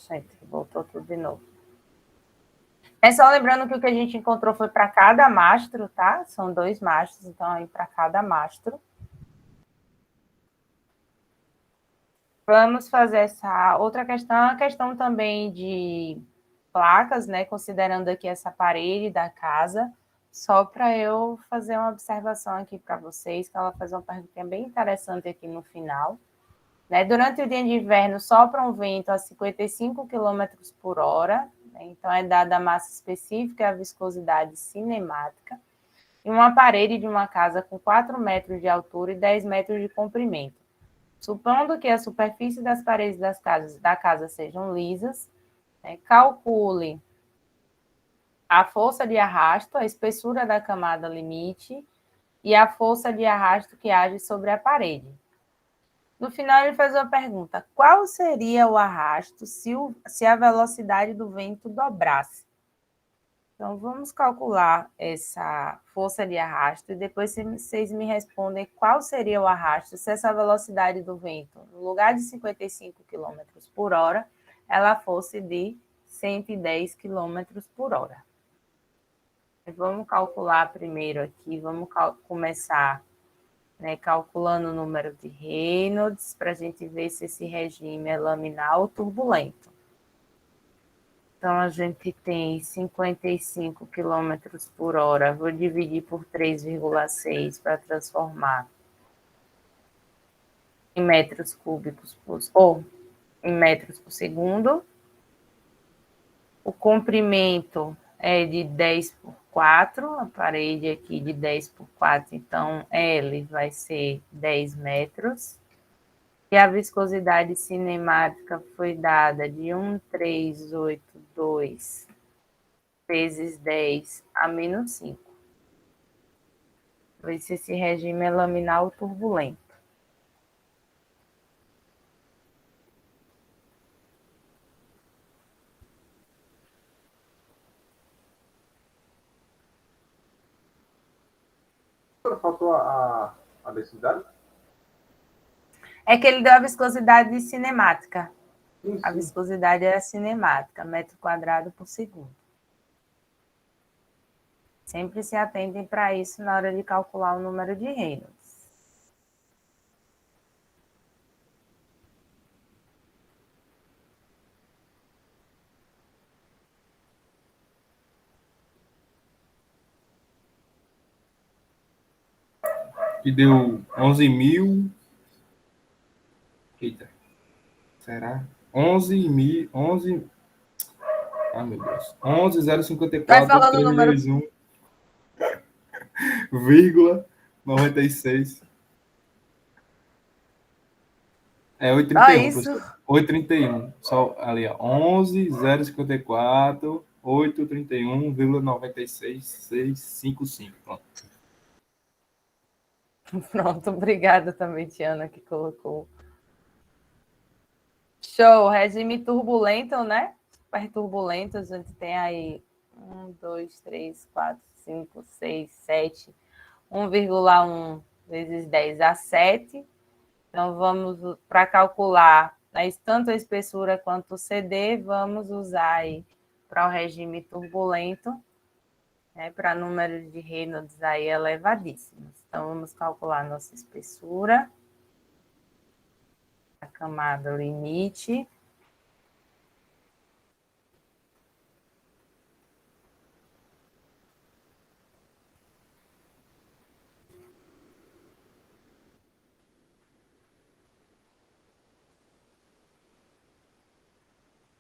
Gente, voltou tudo de novo. Só lembrando que o que a gente encontrou foi para cada mastro, tá? São 2 mastros, então aí para cada mastro. Vamos fazer essa outra questão, a questão também de placas, né? Considerando aqui essa parede da casa, só para eu fazer uma observação aqui para vocês, que ela faz uma pergunta bem interessante aqui no final. Né? Durante o dia de inverno, sopra um vento a 55 km por hora, né? Então é dada a massa específica e a viscosidade cinemática, e uma parede de uma casa com 4 metros de altura e 10 metros de comprimento. Supondo que a superfície das paredes da casa sejam lisas, né? Calcule a força de arrasto, a espessura da camada limite e a força de arrasto que age sobre a parede. No final, ele faz uma pergunta: qual seria o arrasto se a velocidade do vento dobrasse? Então, vamos calcular essa força de arrasto e depois vocês me respondem qual seria o arrasto se essa velocidade do vento, no lugar de 55 km por hora, ela fosse de 110 km por hora. Vamos calcular primeiro aqui, vamos começar, né, calculando o número de Reynolds, para a gente ver se esse regime é laminar ou turbulento. Então, a gente tem 55 km por hora, vou dividir por 3,6 para transformar em metros cúbicos ou em metros por segundo. O comprimento é de 10 por 4, a parede aqui de 10 por 4, então L vai ser 10 metros. E a viscosidade cinemática foi dada de 1,382 vezes 10 a menos 5. Ver se esse regime é laminar ou turbulento. Faltou a densidade? É que ele deu a viscosidade cinemática. A viscosidade é cinemática, metro quadrado por segundo. Sempre se atentem para isso na hora de calcular o número de Reynolds. Que deu 11.000. Eita. Será? 11.000. Ah, meu Deus. Vai falando o número. 11.054.301,96. É Só 8,31, isso. professor. 8,31. Só ali, ó. 11.054.831,96655. Pronto. Pronto, obrigada também, Tiana, que colocou. Show, regime turbulento, né? Super turbulento, a gente tem aí 1, 2, 3, 4, 5, 6, 7, 1,1 vezes 10 dá 7. Então, vamos para calcular, né, tanto a espessura quanto o CD, vamos usar aí para o regime turbulento, né, para número de Reynolds aí elevadíssimos. Então, vamos calcular nossa espessura, a camada limite.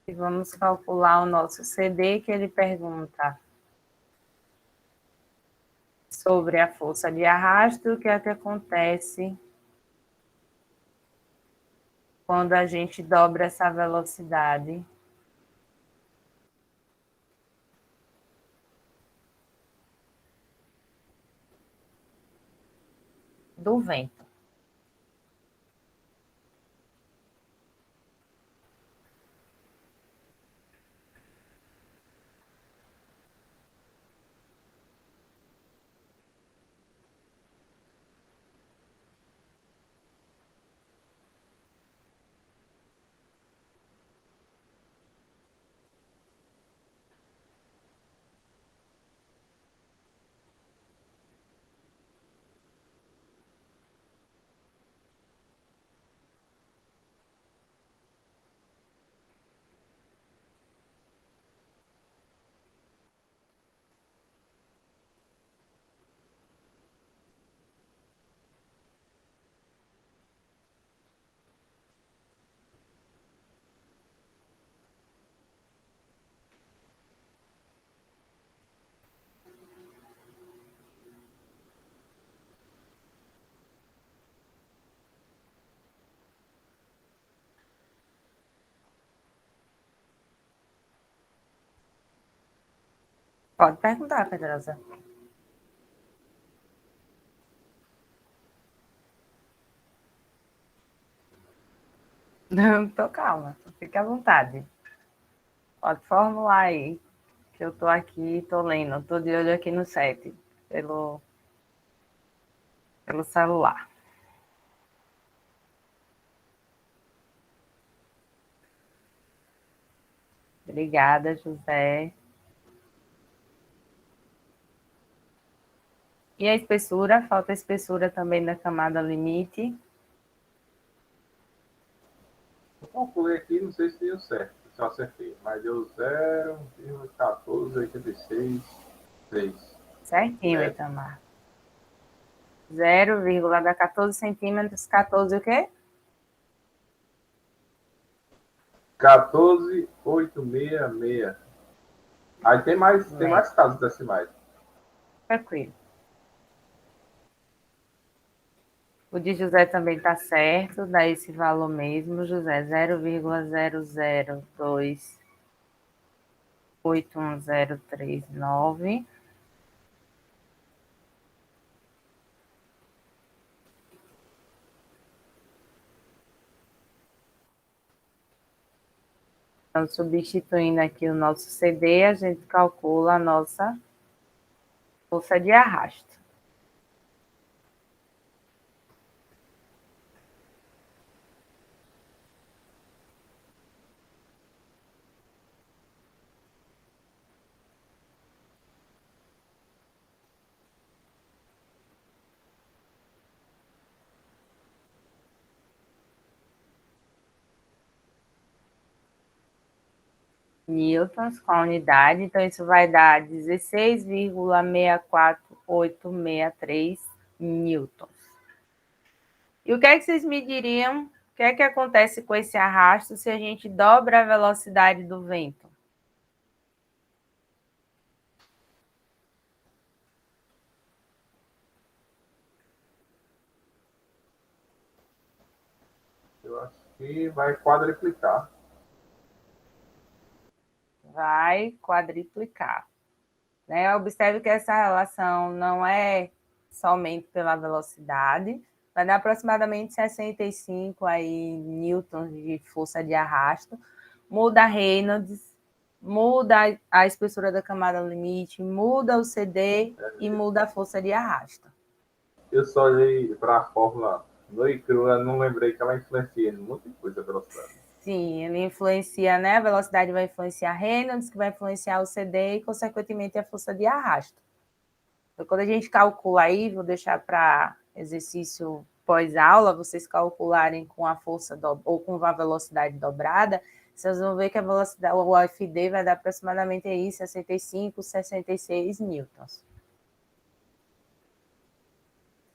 E vamos calcular o nosso CD, que ele pergunta sobre a força de arrasto, o que é que acontece quando a gente dobra essa velocidade do vento. Pode perguntar, Pedrosa. Não, tô calma, fique à vontade. Pode formular aí, que eu tô aqui, tô lendo, tô de olho aqui no chat, pelo celular. Obrigada, José. E a espessura? Falta a espessura também da camada limite. Eu calculei aqui, não sei se deu certo, se eu acertei, mas deu 0,14863. Certinho, Itamar. 0, dá 14 centímetros, 14 o quê? 14,866. Aí tem mais casos decimais. Tranquilo. O de José também está certo, dá esse valor mesmo, José, 0,002811039. Então, substituindo aqui o nosso CD, a gente calcula a nossa força de arrasto. newtons com a unidade, então isso vai dar 16,64863 newtons. E o que é que vocês me diriam? O que é que acontece com esse arrasto se a gente dobra a velocidade do vento? Eu acho que vai quadriplicar. Vai quadriplicar. Né? Observe que essa relação não é somente pela velocidade, vai dar aproximadamente 65 aí, newtons de força de arrasto. Muda a Reynolds, muda a espessura da camada limite, muda o CD e muda a força de arrasto. Eu só olhei para a fórmula no e crua, não lembrei que ela influencia em muita coisa a velocidade. Sim, ele influencia, né? A velocidade vai influenciar a Reynolds, que vai influenciar o CD e, consequentemente, a força de arrasto. Então, quando a gente calcula aí, vou deixar para exercício pós-aula, vocês calcularem com a força ou com a velocidade dobrada, vocês vão ver que a velocidade, o OFD vai dar aproximadamente aí 65, 66 newtons.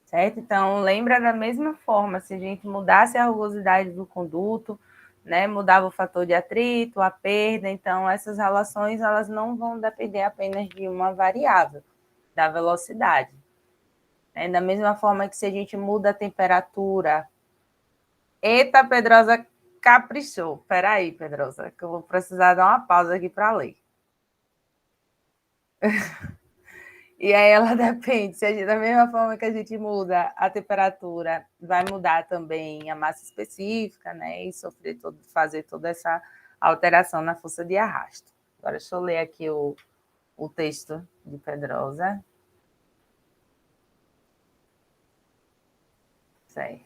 Certo? Então, lembra da mesma forma, se a gente mudasse a rugosidade do conduto, né, mudava o fator de atrito, a perda, então essas relações elas não vão depender apenas de uma variável, da velocidade. Da mesma forma que se a gente muda a temperatura... Eita, Pedrosa caprichou. Peraí, Pedrosa, que eu vou precisar dar uma pausa aqui para ler. E aí ela depende, da mesma forma que a gente muda a temperatura, vai mudar também a massa específica, né? E fazer toda essa alteração na força de arrasto. Agora deixa eu ler aqui o texto de Pedrosa. Certo.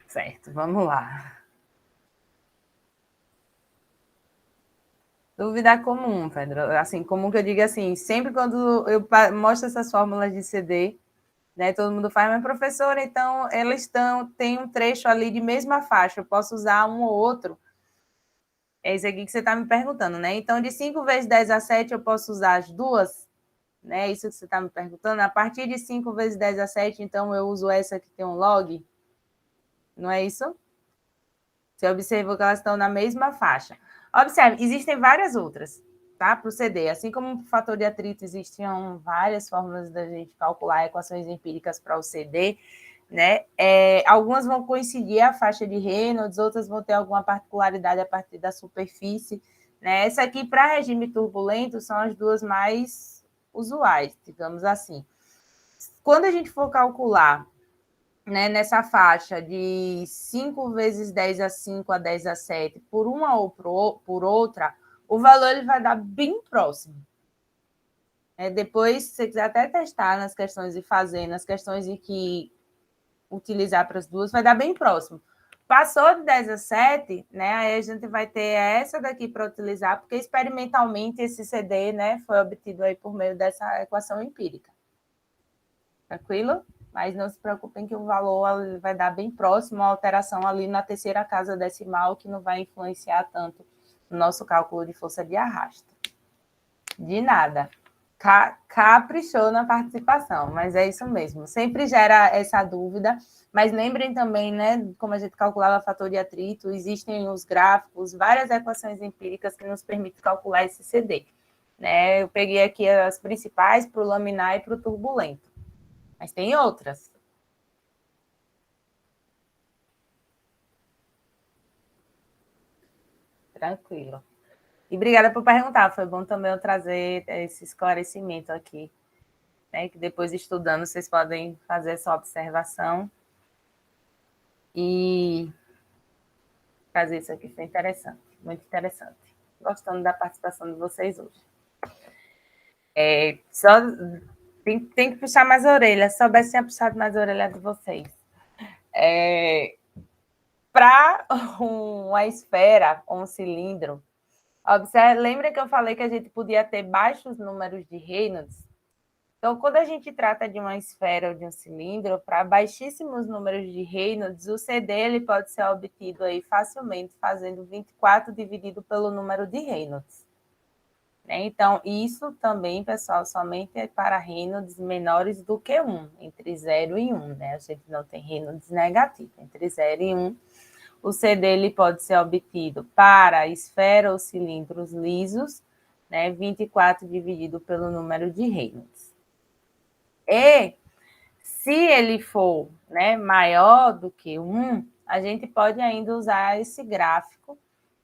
Certo, vamos lá. Dúvida comum, Pedro. Assim, comum que eu digo assim, sempre quando eu mostro essas fórmulas de CD, né, todo mundo faz, mas professora, então elas tem um trecho ali de mesma faixa, eu posso usar um ou outro. É isso aqui que você está me perguntando, né? Então, de 5 vezes 10 a 7, eu posso usar as duas? Né? É isso que você está me perguntando? A partir de 5 vezes 10 a 7, então eu uso essa que tem um log? Não é isso? Você observou que elas estão na mesma faixa. Observe, existem várias outras, tá? Para o CD. Assim como o fator de atrito, existiam várias formas da gente calcular equações empíricas para o CD, né? Algumas vão coincidir a faixa de Reynolds, outras vão ter alguma particularidade a partir da superfície, né? Essa aqui, para regime turbulento, são as duas mais usuais, digamos assim. Quando a gente for calcular, né, nessa faixa de 5 vezes 10 a 5 a 10 a 7 por uma ou por outra, o valor ele vai dar bem próximo. Depois, se você quiser até testar nas questões e fazer, nas questões em que utilizar para as duas, vai dar bem próximo. Passou de 10 a 7, né, aí a gente vai ter essa daqui para utilizar, porque experimentalmente esse CD, né, foi obtido aí por meio dessa equação empírica. Tranquilo? Mas não se preocupem que o valor vai dar bem próximo à alteração ali na terceira casa decimal, que não vai influenciar tanto no nosso cálculo de força de arrasto. De nada. Caprichou na participação, mas é isso mesmo. Sempre gera essa dúvida, mas lembrem também, né, como a gente calculava fator de atrito, existem os gráficos, várias equações empíricas que nos permitem calcular esse CD. Né? Eu peguei aqui as principais para o laminar e para o turbulento. Mas tem outras. Tranquilo. E obrigada por perguntar. Foi bom também eu trazer esse esclarecimento aqui. Né? Que depois, estudando, vocês podem fazer essa observação. E fazer isso aqui foi interessante. Muito interessante. Gostando da participação de vocês hoje. Só... Tem que puxar mais a orelha. Se soubesse, tinha puxado mais a orelha de vocês. Para uma esfera ou um cilindro, lembra que eu falei que a gente podia ter baixos números de Reynolds? Então, quando a gente trata de uma esfera ou de um cilindro, para baixíssimos números de Reynolds, o CD ele pode ser obtido aí facilmente fazendo 24 dividido pelo número de Reynolds. Então, isso também, pessoal, somente é para Reynolds menores do que 1, entre 0 e 1, né? A gente não tem Reynolds negativo, entre 0 e 1. O CD ele pode ser obtido para esfera ou cilindros lisos, né? 24 dividido pelo número de Reynolds. E se ele for, né, maior do que 1, a gente pode ainda usar esse gráfico,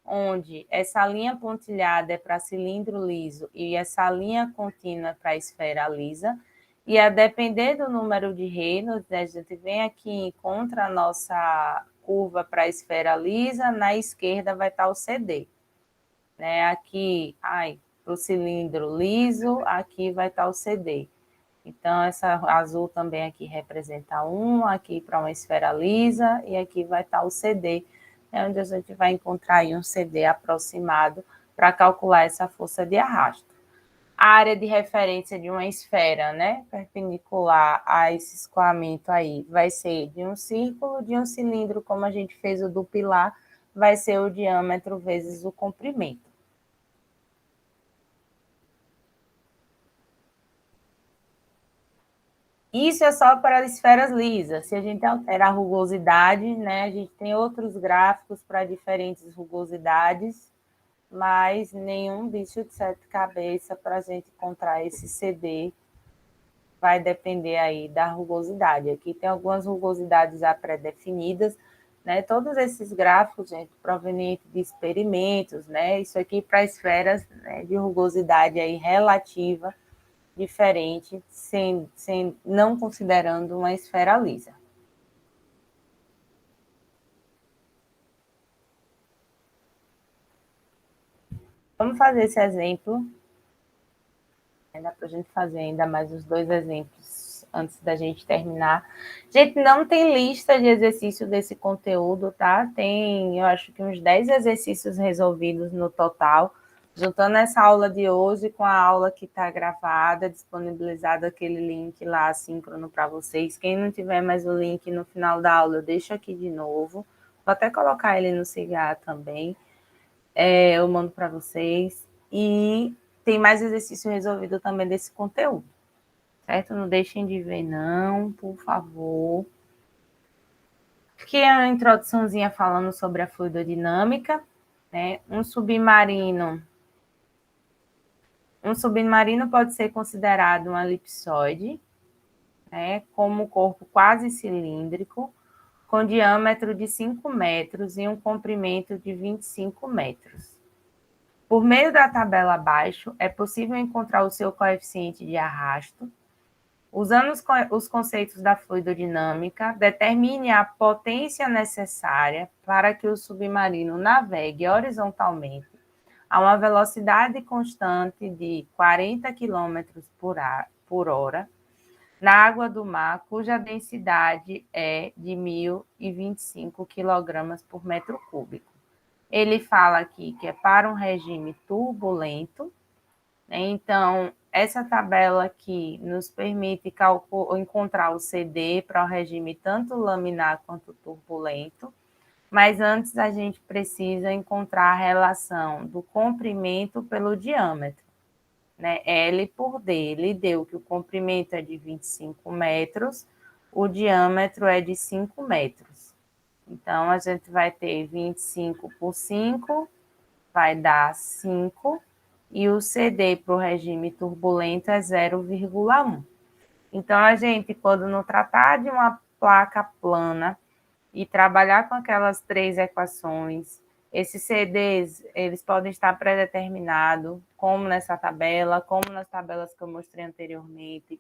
onde essa linha pontilhada é para cilindro liso e essa linha contínua é para a esfera lisa. E a depender do número de Reynolds, né, a gente vem aqui e encontra a nossa curva para a esfera lisa, na esquerda vai estar o CD. Né? Aqui, para o cilindro liso, aqui vai estar o CD. Então, essa azul também aqui representa 1, aqui para uma esfera lisa, e aqui vai estar o CD, onde a gente vai encontrar aí um CD aproximado para calcular essa força de arrasto. A área de referência de uma esfera, né, perpendicular a esse escoamento aí, vai ser de um círculo, de um cilindro, como a gente fez o do pilar, vai ser o diâmetro vezes o comprimento. Isso é só para esferas lisas. Se a gente altera a rugosidade, né, a gente tem outros gráficos para diferentes rugosidades, mas nenhum bicho de sete cabeças para a gente encontrar esse CD vai depender aí da rugosidade. Aqui tem algumas rugosidades já pré-definidas, né? Todos esses gráficos, gente, provenientes de experimentos, né? Isso aqui para esferas, né, de rugosidade aí relativa, diferente, não considerando uma esfera lisa. Vamos fazer esse exemplo. Dá para a gente fazer ainda mais os 2 exemplos antes da gente terminar. Gente, não tem lista de exercício desse conteúdo, tá? Tem, eu acho que uns 10 exercícios resolvidos no total. Juntando essa aula de hoje com a aula que está gravada, disponibilizado aquele link lá assíncrono para vocês. Quem não tiver mais o link no final da aula, eu deixo aqui de novo. Vou até colocar ele no Cigar também. Eu mando para vocês. E tem mais exercício resolvido também desse conteúdo. Certo? Não deixem de ver, não, por favor. Aqui é uma introduçãozinha falando sobre a fluidodinâmica, né? Um submarino pode ser considerado um elipsoide, né, como corpo quase cilíndrico, com diâmetro de 5 metros e um comprimento de 25 metros. Por meio da tabela abaixo, é possível encontrar o seu coeficiente de arrasto. Usando os conceitos da fluidodinâmica, determine a potência necessária para que o submarino navegue horizontalmente a uma velocidade constante de 40 km por hora na água do mar, cuja densidade é de 1.025 kg por metro cúbico. Ele fala aqui que é para um regime turbulento, né? Então, essa tabela aqui nos permite encontrar o CD para o regime tanto laminar quanto turbulento. Mas antes a gente precisa encontrar a relação do comprimento pelo diâmetro, né? L por D. Ele deu que o comprimento é de 25 metros, o diâmetro é de 5 metros. Então, a gente vai ter 25 por 5, vai dar 5, e o CD para o regime turbulento é 0,1. Então, a gente, quando não tratar de uma placa plana, e trabalhar com aquelas 3 equações, esses CDs, eles podem estar pré-determinados, como nessa tabela, como nas tabelas que eu mostrei anteriormente,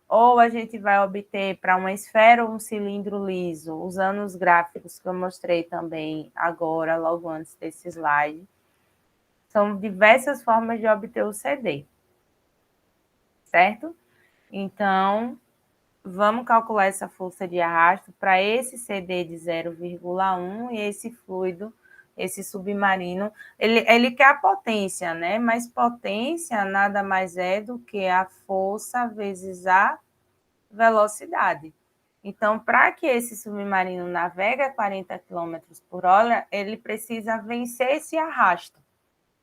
ou a gente vai obter para uma esfera ou um cilindro liso, usando os gráficos que eu mostrei também agora, logo antes desse slide. São diversas formas de obter o CD, certo? Então, vamos calcular essa força de arrasto para esse CD de 0,1 e esse fluido esse submarino, ele quer a potência, né? Mas potência nada mais é do que a força vezes a velocidade. Então, para que esse submarino navegue a 40 quilômetros por hora, ele precisa vencer esse arrasto,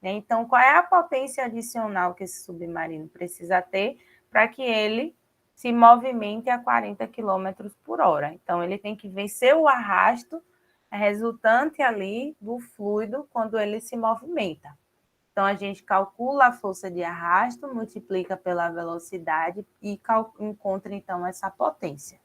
né? Então, qual é a potência adicional que esse submarino precisa ter para que ele se movimente a 40 quilômetros por hora? Então, ele tem que vencer o arrasto resultante ali do fluido quando ele se movimenta. Então, a gente calcula a força de arrasto, multiplica pela velocidade e encontra, então, essa potência.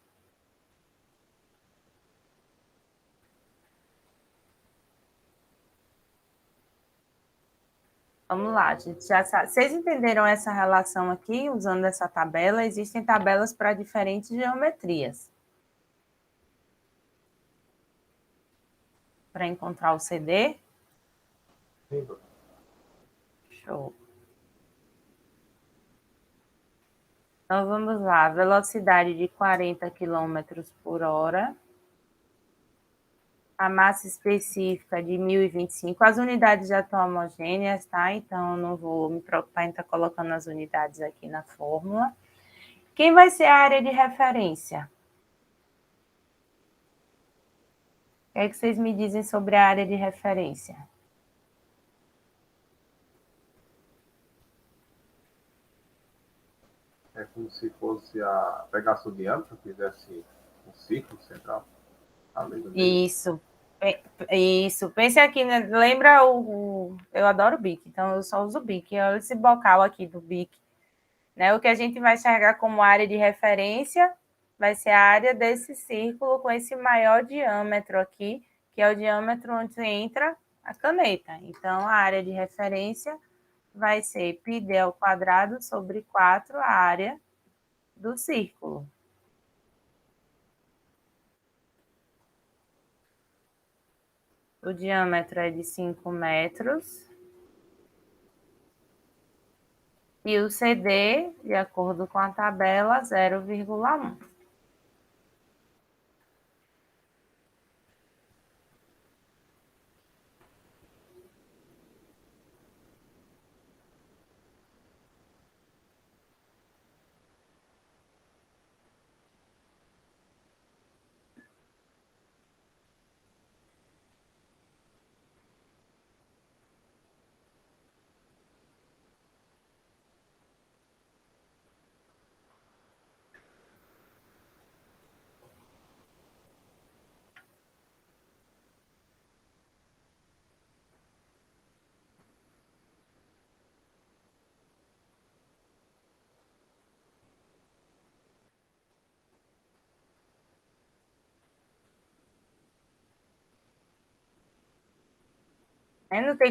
Vamos lá, a gente já sabe. Vocês entenderam essa relação aqui, usando essa tabela? Existem tabelas para diferentes geometrias. Para encontrar o CD? Sim. Show. Então, vamos lá. Velocidade de 40 quilômetros por hora. A massa específica de 1025. As unidades já estão homogêneas, tá? Então, eu não vou me preocupar em estar colocando as unidades aqui na fórmula. Quem vai ser a área de referência? O que é que vocês me dizem sobre a área de referência? É como se fosse pegasse o diâmetro, fizesse um círculo central. Isso. Isso. Pense aqui, né? Lembra eu adoro o BIC, então eu só uso o BIC. Olha esse bocal aqui do BIC. Né? O que a gente vai enxergar como área de referência vai ser a área desse círculo com esse maior diâmetro aqui, que é o diâmetro onde entra a caneta. Então, a área de referência vai ser πd ao quadrado sobre 4 a área do círculo. O diâmetro é de 5 metros. E o CD, de acordo com a tabela, 0,1.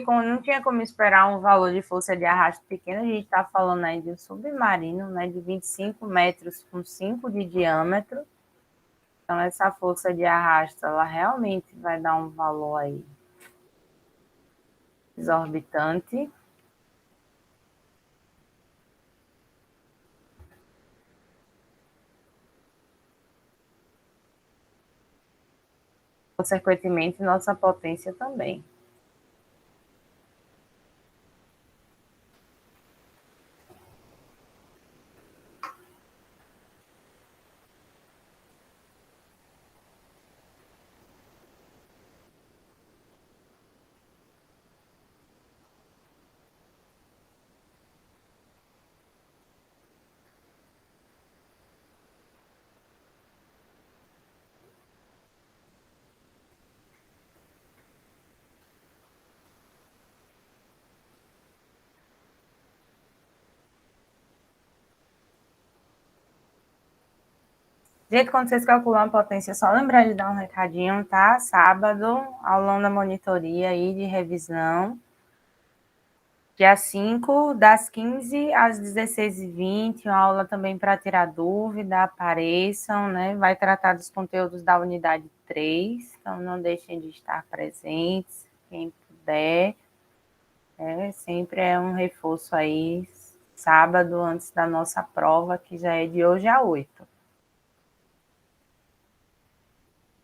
Não tinha como esperar um valor de força de arrasto pequeno. A gente está falando aí de um submarino, né, de 25 metros com 5 de diâmetro. Então, essa força de arrasto, ela realmente vai dar um valor aí exorbitante. Consequentemente, nossa potência também. Gente, quando vocês calculam a potência, só lembrar de dar um recadinho, tá? Sábado, aulão da monitoria aí de revisão. Dia 5, das 15 às 16h20, uma aula também para tirar dúvida, apareçam, né? Vai tratar dos conteúdos da unidade 3, então não deixem de estar presentes, quem puder. Sempre é um reforço aí, sábado, antes da nossa prova, que já é de hoje a 8.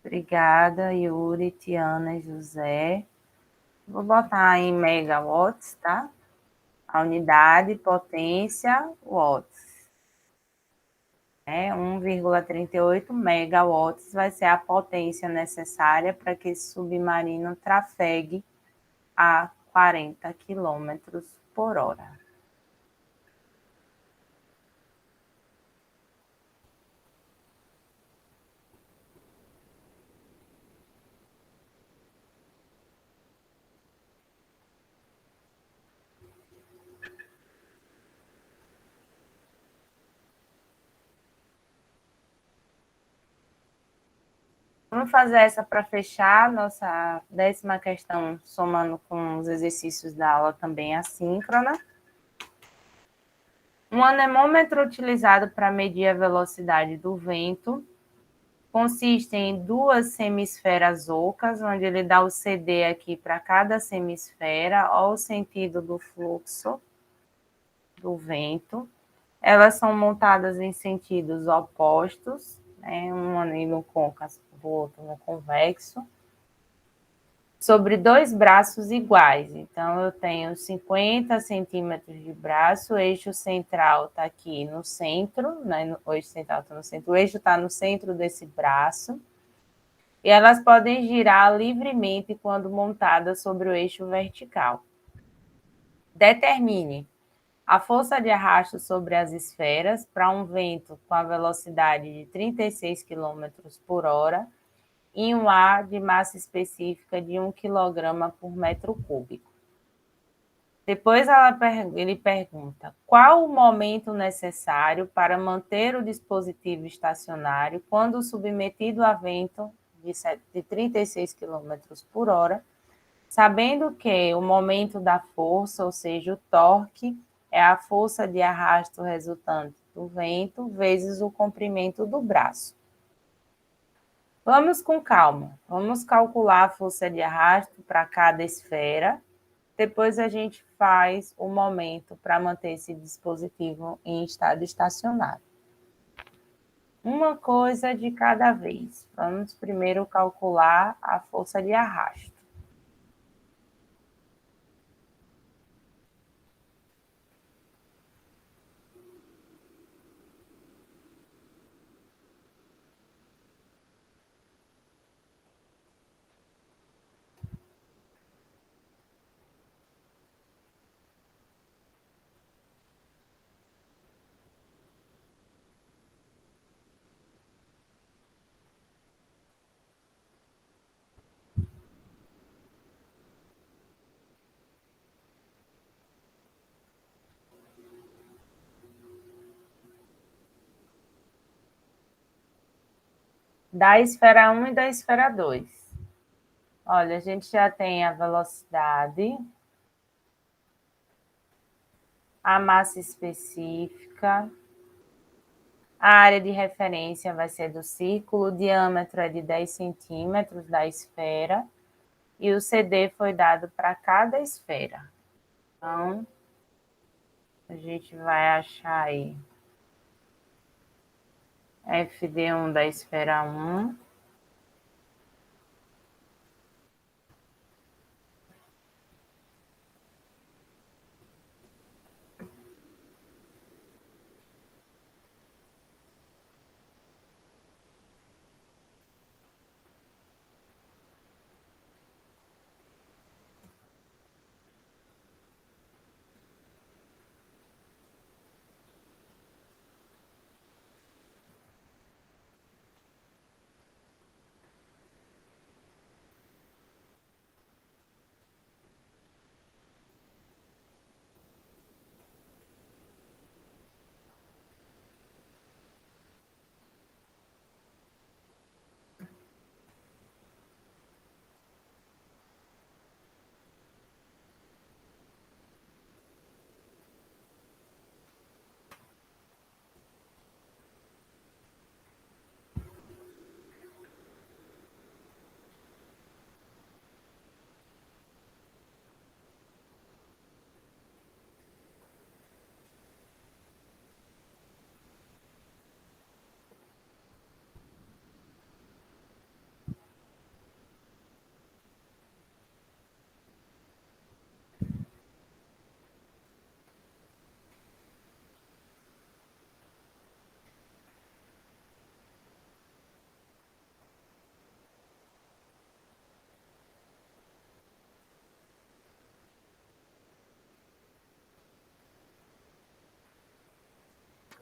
Obrigada, Yuri, Tiana e José. Vou botar em megawatts, tá? A unidade, potência, watts. 1,38 megawatts vai ser a potência necessária para que esse submarino trafegue a 40 quilômetros por hora. Vamos fazer essa para fechar nossa 10ª questão, somando com os exercícios da aula também assíncrona. Um anemômetro utilizado para medir a velocidade do vento consiste em 2 semisferas ocas, onde ele dá o CD aqui para cada semisfera, ou o sentido do fluxo do vento. Elas são montadas em sentidos opostos, né? Um ali no côncavo, o outro no convexo, sobre 2 braços iguais. Então, eu tenho 50 centímetros de braço, o eixo central está aqui no centro, né? O eixo central está no centro, o eixo está no centro desse braço, e elas podem girar livremente quando montadas sobre o eixo vertical. Determine a força de arrasto sobre as esferas para um vento com a velocidade de 36 km por hora em um ar de massa específica de 1 kg por metro cúbico. Depois ele pergunta qual o momento necessário para manter o dispositivo estacionário quando submetido a vento de 36 km por hora, sabendo que o momento da força, ou seja, o torque, é a força de arrasto resultante do vento vezes o comprimento do braço. Vamos com calma. Vamos calcular a força de arrasto para cada esfera. Depois a gente faz o momento para manter esse dispositivo em estado estacionário. Uma coisa de cada vez. Vamos primeiro calcular a força de arrasto. Da esfera 1 e da esfera 2. Olha, a gente já tem a velocidade, a massa específica, a área de referência vai ser do círculo, o diâmetro é de 10 centímetros da esfera e o CD foi dado para cada esfera. Então, a gente vai achar aí FD1 da esfera 1.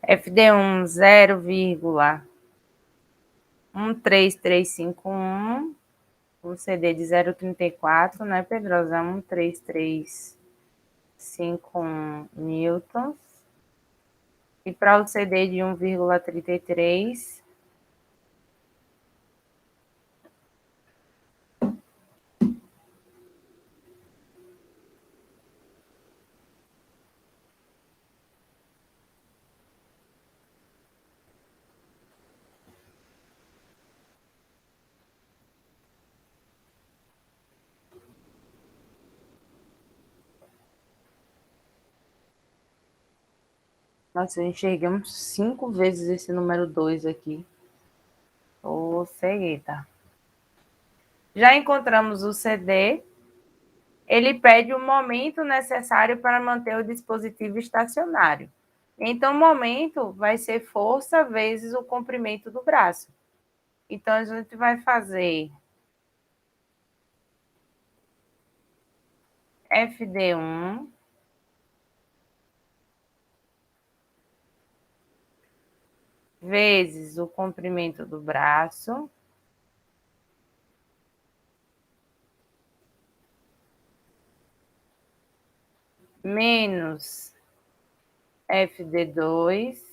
FD1 0,13351, um CD de 0,34, né, Pedrosa? 13351 newtons. E para o CD de 1,33, nossa, enxergamos 5 vezes esse número 2 aqui. Ô, cegueta. Já encontramos o CD. Ele pede o momento necessário para manter o dispositivo estacionário. Então, o momento vai ser força vezes o comprimento do braço. Então, a gente vai fazer FD1 vezes o comprimento do braço menos FD2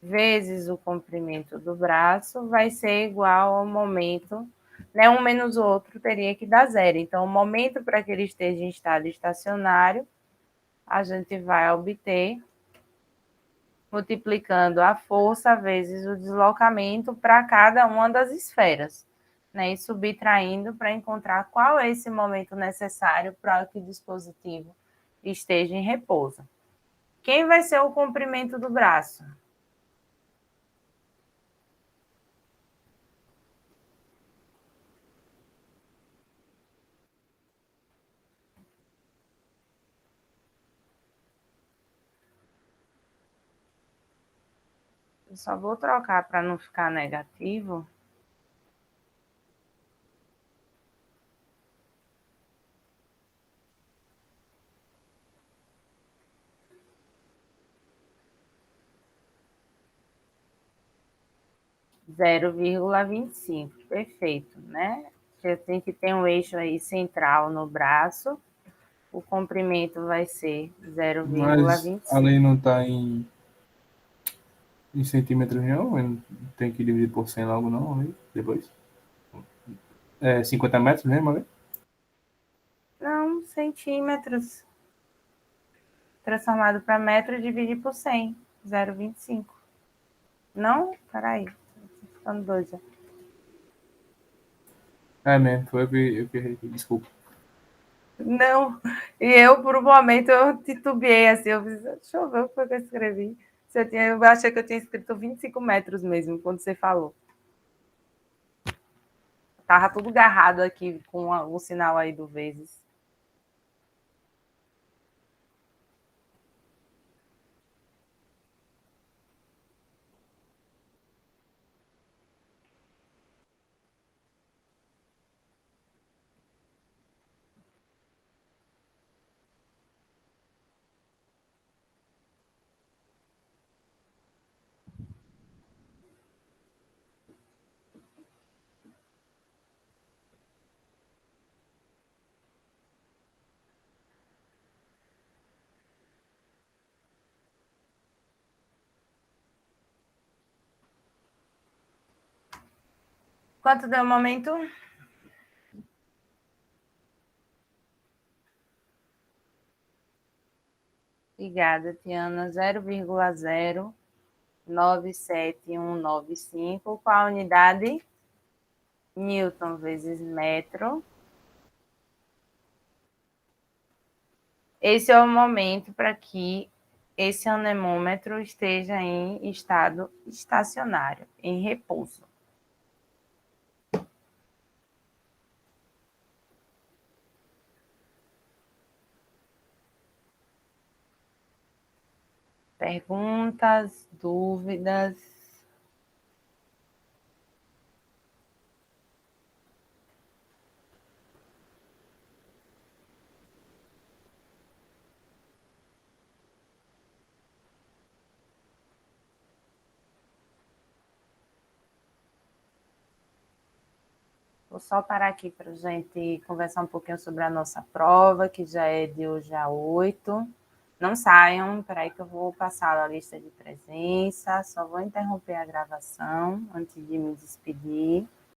vezes o comprimento do braço vai ser igual ao momento, né? Um menos o outro teria que dar zero. Então, o momento para que ele esteja em estado estacionário, a gente vai obter multiplicando a força vezes o deslocamento para cada uma das esferas, né? E subtraindo para encontrar qual é esse momento necessário para que o dispositivo esteja em repouso. Quem vai ser o comprimento do braço? Eu só vou trocar para não ficar negativo. Zero vírgula 25, perfeito, né? Você tem que ter um eixo aí central no braço. O comprimento vai ser Mas a 0,25. lei não está em centímetros, não? Tem que dividir por 100 logo, não? Aí, depois. 50 metros mesmo, ali? Não, centímetros. Transformado para metro, dividir por 100. 0,25. Não? Peraí. Tô ficando doida. É mesmo, foi eu que errei. Desculpa. Não. E eu, por um momento, eu titubeei assim. Eu fiz, deixa eu ver o que foi que eu escrevi. Eu achei que eu tinha escrito 25 metros mesmo, quando você falou. Tava tudo agarrado aqui com o sinal aí do vezes. Quanto deu o momento? Obrigada, Tiana. 0,097195. Qual a unidade? Newton vezes metro. Esse é o momento para que esse anemômetro esteja em estado estacionário, em repouso. Perguntas, dúvidas? Vou só parar aqui para a gente conversar um pouquinho sobre a nossa prova, que já é de hoje a 8. Não saiam, peraí que eu vou passar a lista de presença, só vou interromper a gravação antes de me despedir.